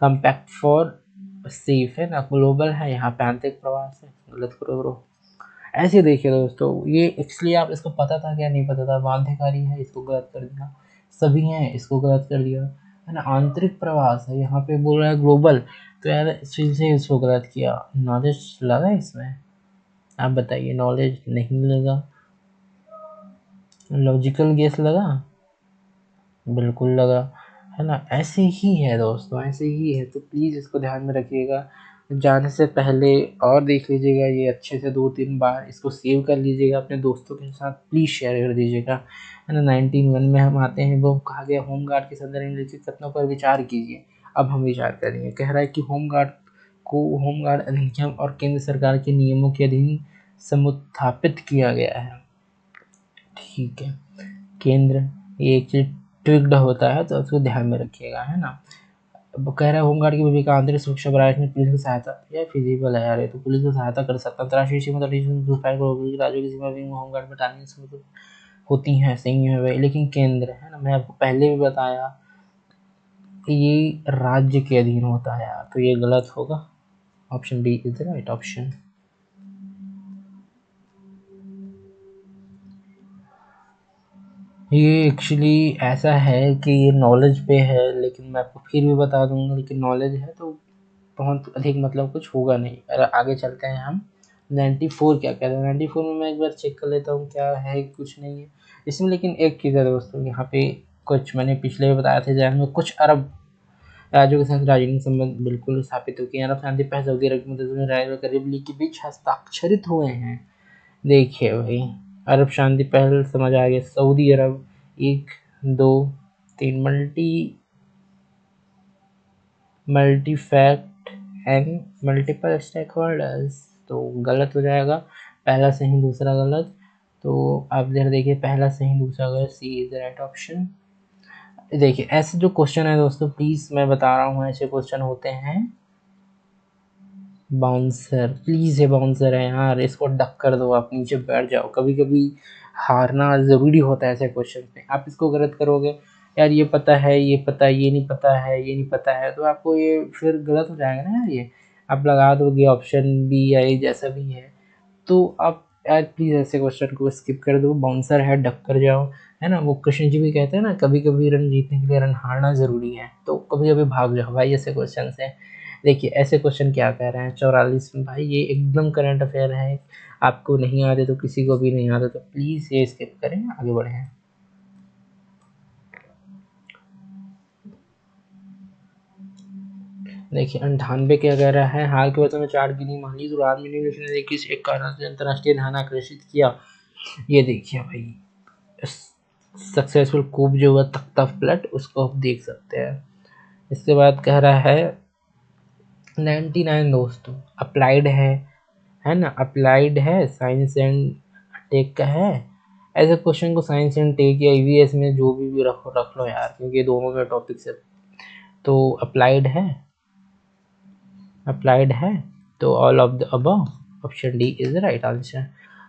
कम्पैक्ट फॉर सेफ है ना, ग्लोबल है, यहाँ पे आंतरिक प्रवास है, गलत करो ब्रो। ऐसे देखिए दोस्तों, ये एक्चुअली आप इसको पता था क्या, नहीं पता था, बाध्यकारी है, इसको गलत कर दिया, सभी हैं, इसको गलत कर दिया, है ना। आंतरिक प्रवास है, यहाँ पे बोल रहा है ग्लोबल, तो यार इस वजह से इसको गलत किया। नॉलेज लगा इसमें, आप बताइए, नॉलेज नहीं लगा, लॉजिकल गेस लगा, बिल्कुल लगा, है ना। ऐसे ही है दोस्तों, ऐसे ही है, तो प्लीज़ इसको ध्यान में रखिएगा। जाने से पहले और देख लीजिएगा ये अच्छे से 2-3 बार, इसको सेव कर लीजिएगा, अपने दोस्तों के साथ प्लीज़ शेयर कर दीजिएगा, है ना। 19 में हम आते हैं, वो कहा गया होमगार्ड के संदर्भ में लिखित कथनों पर विचार कीजिए। अब हम विचार करेंगे, कह रहा है कि होमगार्ड को होमगार्ड अधिनियम और केंद्र सरकार के नियमों के अधीन समुत्थापित किया गया है, ठीक है। केंद्र, ये एक चीज ट्रिक्ड होता है, तो उसको ध्यान में रखिएगा, है ना। अब कह रहा है होमगार्ड की भूमिका आंतरिक सुरक्षा प्रयास में पुलिस की सहायता, यह फिजिबल है यार, ये तो पुलिस की सहायता कर सकता है। अंतर्राष्ट्रीय सीमा राज्यों की सीमा में होमगार्ड बटालियन होती हैं, सही है भाई, लेकिन केंद्र, है ना, मैं आपको पहले भी बताया, ये राज्य के अधीन होता है यार, तो ये गलत होगा। Option B is the right option. ये एक्चुअली ऐसा है कि ये नॉलेज पे है, लेकिन मैं आपको फिर भी बता दूंगा, लेकिन नॉलेज है तो बहुत अधिक मतलब कुछ होगा नहीं। अगर आगे चलते हैं हम, 94 क्या कहते हैं, 94 में मैं एक बार चेक कर लेता हूँ क्या है, कुछ नहीं है इसमें, लेकिन एक चीज़ है दोस्तों, यहाँ पे कुछ मैंने पिछले भी बताया था जैन में, कुछ अरब राज्यों के साथ राजनीतिक संबंध बिल्कुल स्थापित हो गए, अरब शांति पहल सऊदी अरब की मदद में राय करीब लीग के बीच हस्ताक्षरित हुए हैं। देखिए भाई, अरब शांति पहल समझ आ गया, Saudi Arab, 1 2 3, multi fact and multiple stakeholders, तो गलत हो जाएगा, पहला सही दूसरा गलत। तो आप इधर देखिए, पहला सही दूसरा गलत, सी इज द राइट ऑप्शन। देखिए ऐसे जो क्वेश्चन है दोस्तों, प्लीज़ मैं बता रहा हूँ, ऐसे क्वेश्चन होते हैं बाउंसर, प्लीज़ ये बाउंसर है यार, इसको डक कर दो, आप नीचे बैठ जाओ। कभी कभी हारना ज़रूरी होता है ऐसे क्वेश्चन में, आप इसको गलत करोगे, यार ये पता है, ये पता है, ये नहीं पता है, ये नहीं पता है, तो आपको ये फिर गलत हो जाएगा ना यार, ये आप लगा दोगे ऑप्शन बी या ए जैसा भी है, तो आप यार प्लीज़ ऐसे क्वेश्चन को स्किप कर दो, बाउंसर है, डक कर जाओ, है ना। वो कृष्ण जी भी कहते हैं ना, कभी कभी रन जीतने के लिए रन हारना ज़रूरी है, तो कभी कभी भाग जाओ भाई ऐसे क्वेश्चन से। देखिए ऐसे क्वेश्चन क्या कह रहे हैं, 44 में, भाई ये एकदम करंट अफेयर है, आपको नहीं आते तो किसी को भी नहीं आते, तो प्लीज़ ये स्किप करें, आगे बढ़ें। देखिए 98 क्या कह रहा है, हाल के वर्षों में 4 गिनी माली उड़ान में ने किस एक कारण से अंतर्राष्ट्रीय ध्यान आकर्षित किया। ये देखिए भाई, सक्सेसफुल कूप जो हुआ तख्ता फ्लट, उसको आप देख सकते हैं। इसके बाद कह रहा है 99 दोस्तों, अप्लाइड है ना, अप्लाइड है, साइंस एंड टेक का है। ऐसे क्वेश्चन को साइंस एंड टेक या ईवीएस में जो भी रख लो यार, क्योंकि दोनों में टॉपिक से, तो अप्लाइड है, तो all of the above, option D is the right answer.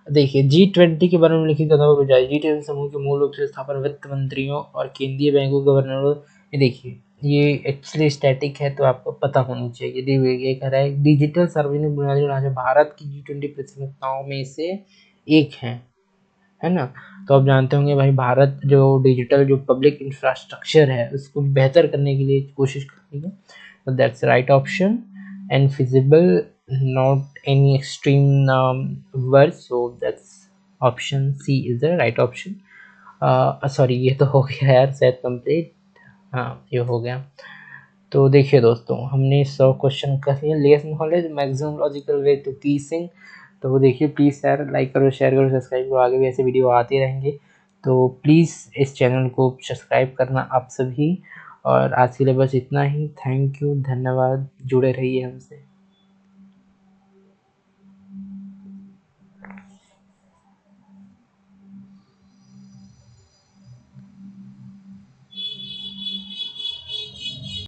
देखिए G20 के बारे में लिखित कथनों पर विचार, G20 समूह के मूल रूप से स्थापना वित्त मंत्रियों और केंद्रीय बैंकों गवर्नरों, ये देखिए ये एक्चुअली स्टैटिक है, तो आपको पता होनी चाहिए। ये कह रहा है डिजिटल सार्वजनिक बुनियादी ढांचा भारत की G20 प्राथमिकताओं में से एक है ना। तो आप जानते होंगे भाई, भारत जो डिजिटल जो पब्लिक इंफ्रास्ट्रक्चर है उसको बेहतर करने के लिए कोशिश कर रही है, तो that's right option, and feasible, not any extreme word, so that's option C is the right option. Sorry, ये तो हो गया यार शायद कंप्लीट, हाँ ये हो गया। तो देखिए दोस्तों, हमने 100 क्वेश्चन कर लिए, less knowledge maximum logical way to teaching. तो देखिए प्लीज़ यार लाइक करो, शेयर करो, सब्सक्राइब करो, आगे भी ऐसे वीडियो आते रहेंगे। तो प्लीज़ इस चैनल को सब्सक्राइब करना आप सभी। और आज के लिए बस इतना ही। थैंक यू, धन्यवाद, जुड़े रहिए हमसे।